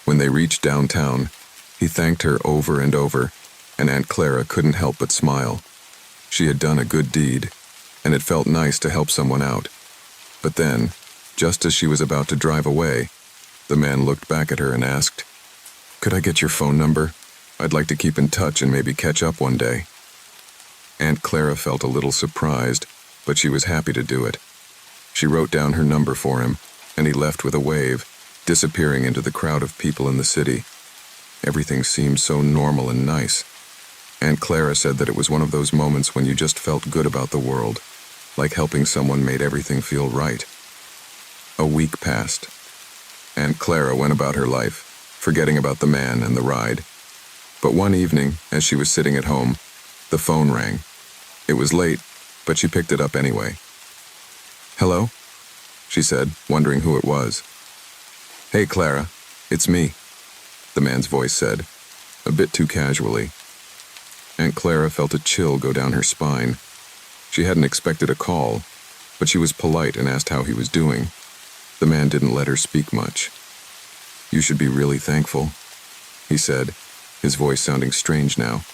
When they reached downtown, he thanked her over and over, and Aunt Clara couldn't help but smile. She had done a good deed, and it felt nice to help someone out. But then, just as she was about to drive away, the man looked back at her and asked, "Could I get your phone number? I'd like to keep in touch and maybe catch up one day." Aunt Clara felt a little surprised, but she was happy to do it. She wrote down her number for him, and he left with a wave, disappearing into the crowd of people in the city. Everything seemed so normal and nice. Aunt Clara said that it was one of those moments when you just felt good about the world, like helping someone made everything feel right. A week passed. Aunt Clara went about her life, forgetting about the man and the ride. But one evening, as she was sitting at home, the phone rang. It was late, but she picked it up anyway. "Hello?" she said, wondering who it was. "Hey, Clara, it's me," the man's voice said, a bit too casually. Aunt Clara felt a chill go down her spine. She hadn't expected a call, but she was polite and asked how he was doing. The man didn't let her speak much. "You should be really thankful," he said, his voice sounding strange now.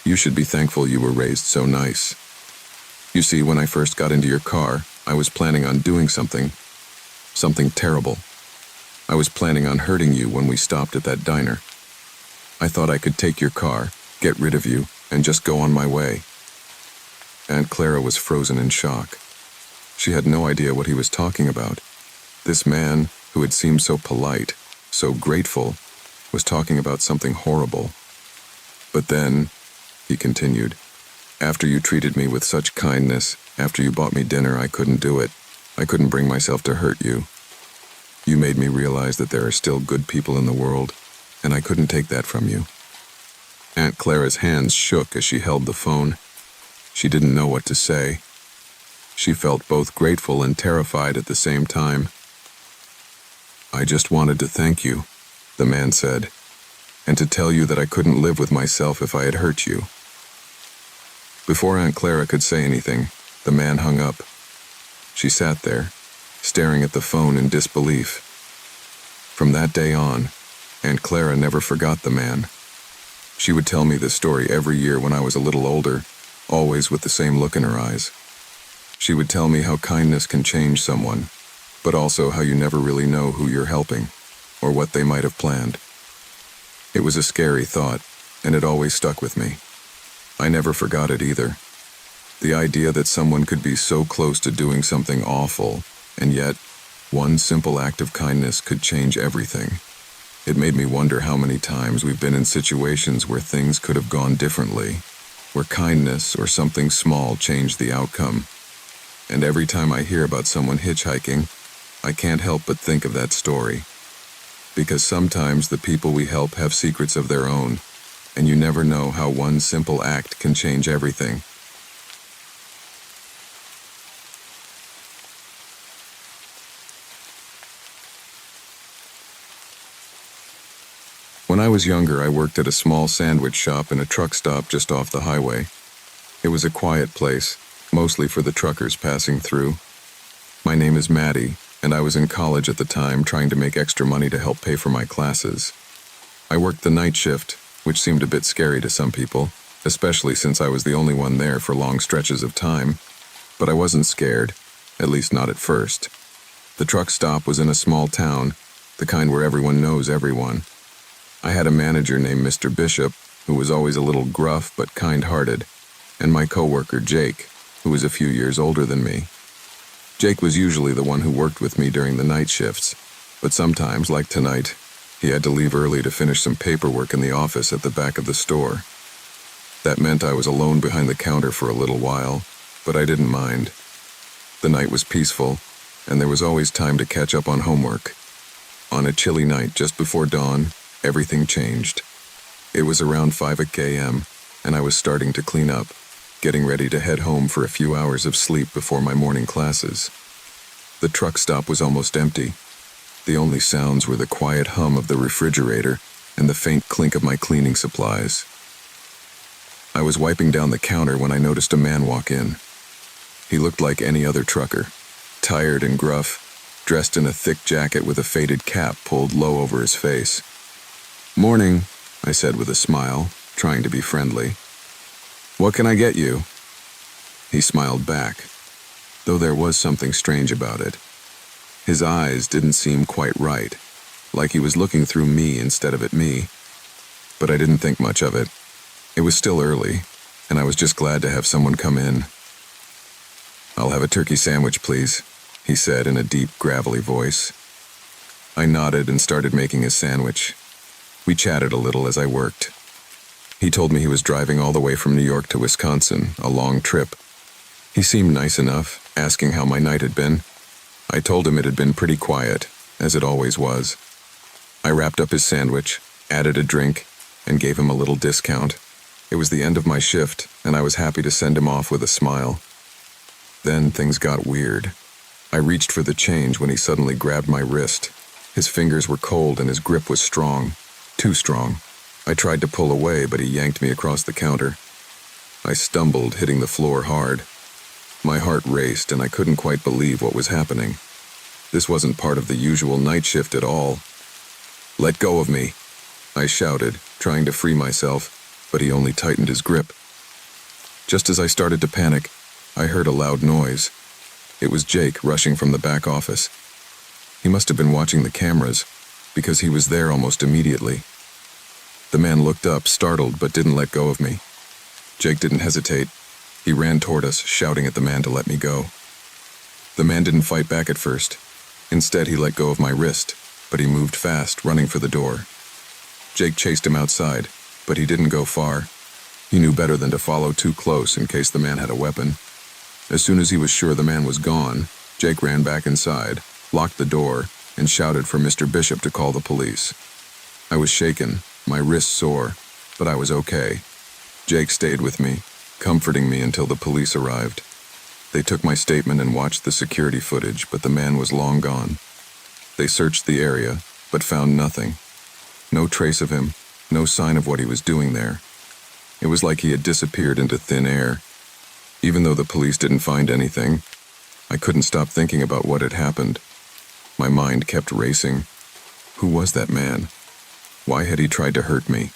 You should be thankful you were raised so nice. You see, when I first got into your car, I was planning on doing something terrible. I was planning on hurting you when we stopped at that diner. I thought I could take your car, get rid of you, and just go on my way. Aunt Clara was frozen in shock. She had no idea what he was talking about. This man, who had seemed so polite, so grateful, was talking about something horrible. But then, he continued, after you treated me with such kindness, after you bought me dinner, I couldn't do it. I couldn't bring myself to hurt you. You made me realize that there are still good people in the world, and I couldn't take that from you. Aunt Clara's hands shook as she held the phone. She didn't know what to say. She felt both grateful and terrified at the same time. I just wanted to thank you, the man said, and to tell you that I couldn't live with myself if I had hurt you. Before Aunt Clara could say anything, the man hung up. She sat there, staring at the phone in disbelief. From that day on, Aunt Clara never forgot the man. She would tell me this story every year when I was a little older, always with the same look in her eyes. She would tell me how kindness can change someone, but also how you never really know who you're helping, or what they might have planned. It was a scary thought, and it always stuck with me. I never forgot it either. The idea that someone could be so close to doing something awful, and yet, one simple act of kindness could change everything. It made me wonder how many times we've been in situations where things could have gone differently, where kindness or something small changed the outcome. And every time I hear about someone hitchhiking, I can't help but think of that story. Because sometimes the people we help have secrets of their own, and you never know how one simple act can change everything. When I was younger, I worked at a small sandwich shop in a truck stop just off the highway. It was a quiet place, mostly for the truckers passing through. My name is Maddie, and I was in college at the time trying to make extra money to help pay for my classes. I worked the night shift, which seemed a bit scary to some people, especially since I was the only one there for long stretches of time. But I wasn't scared, at least not at first. The truck stop was in a small town, the kind where everyone knows everyone. I had a manager named Mr. Bishop, who was always a little gruff but kind-hearted, and my coworker Jake, who was a few years older than me. Jake was usually the one who worked with me during the night shifts, but sometimes, like tonight, he had to leave early to finish some paperwork in the office at the back of the store. That meant I was alone behind the counter for a little while, but I didn't mind. The night was peaceful, and there was always time to catch up on homework. On a chilly night just before dawn, everything changed. It was around 5 a.m., and I was starting to clean up, getting ready to head home for a few hours of sleep before my morning classes. The truck stop was almost empty. The only sounds were the quiet hum of the refrigerator and the faint clink of my cleaning supplies. I was wiping down the counter when I noticed a man walk in. He looked like any other trucker, tired and gruff, dressed in a thick jacket with a faded cap pulled low over his face. "Morning," I said with a smile, trying to be friendly. "What can I get you?" He smiled back, though there was something strange about it. His eyes didn't seem quite right, like he was looking through me instead of at me. But I didn't think much of it. It was still early, and I was just glad to have someone come in. "I'll have a turkey sandwich, please," he said in a deep, gravelly voice. I nodded and started making his sandwich. We chatted a little as I worked. He told me he was driving all the way from New York to Wisconsin, a long trip. He seemed nice enough, asking how my night had been. I told him it had been pretty quiet, as it always was. I wrapped up his sandwich, added a drink, and gave him a little discount. It was the end of my shift, and I was happy to send him off with a smile. Then things got weird. I reached for the change when he suddenly grabbed my wrist. His fingers were cold and his grip was strong. Too strong. I tried to pull away, but he yanked me across the counter. I stumbled, hitting the floor hard. My heart raced, and I couldn't quite believe what was happening. This wasn't part of the usual night shift at all. "Let go of me," I shouted, trying to free myself, but he only tightened his grip. Just as I started to panic, I heard a loud noise. It was Jake rushing from the back office. He must have been watching the cameras, because he was there almost immediately. The man looked up, startled, but didn't let go of me. Jake didn't hesitate. He ran toward us, shouting at the man to let me go. The man didn't fight back at first. Instead, he let go of my wrist, but he moved fast, running for the door. Jake chased him outside, but he didn't go far. He knew better than to follow too close in case the man had a weapon. As soon as he was sure the man was gone, Jake ran back inside, locked the door, and shouted for Mr. Bishop to call the police. I was shaken, my wrist sore, but I was okay. Jake stayed with me, comforting me until the police arrived. They took my statement and watched the security footage, but the man was long gone. They searched the area, but found nothing. No trace of him, no sign of what he was doing there. It was like he had disappeared into thin air. Even though the police didn't find anything, I couldn't stop thinking about what had happened. My mind kept racing. Who was that man? Why had he tried to hurt me?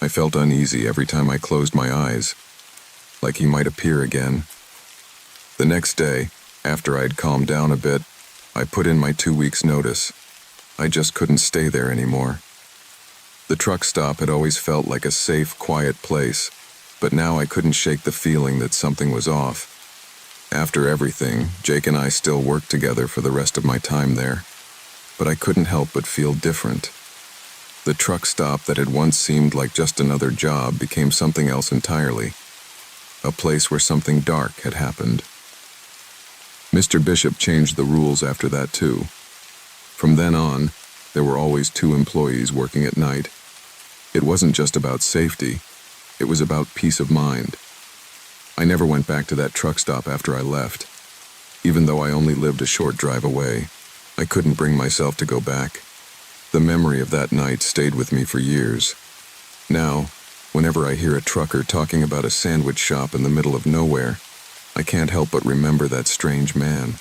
I felt uneasy every time I closed my eyes, like he might appear again. The next day, after I'd calmed down a bit, I put in my 2 weeks' notice. I just couldn't stay there anymore. The truck stop had always felt like a safe, quiet place, but now I couldn't shake the feeling that something was off. After everything, Jake and I still worked together for the rest of my time there, but I couldn't help but feel different. The truck stop that had once seemed like just another job became something else entirely, a place where something dark had happened. Mr. Bishop changed the rules after that too. From then on, there were always 2 employees working at night. It wasn't just about safety, it was about peace of mind. I never went back to that truck stop after I left. Even though I only lived a short drive away, I couldn't bring myself to go back. The memory of that night stayed with me for years. Now, whenever I hear a trucker talking about a sandwich shop in the middle of nowhere, I can't help but remember that strange man.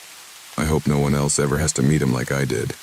I hope no one else ever has to meet him like I did.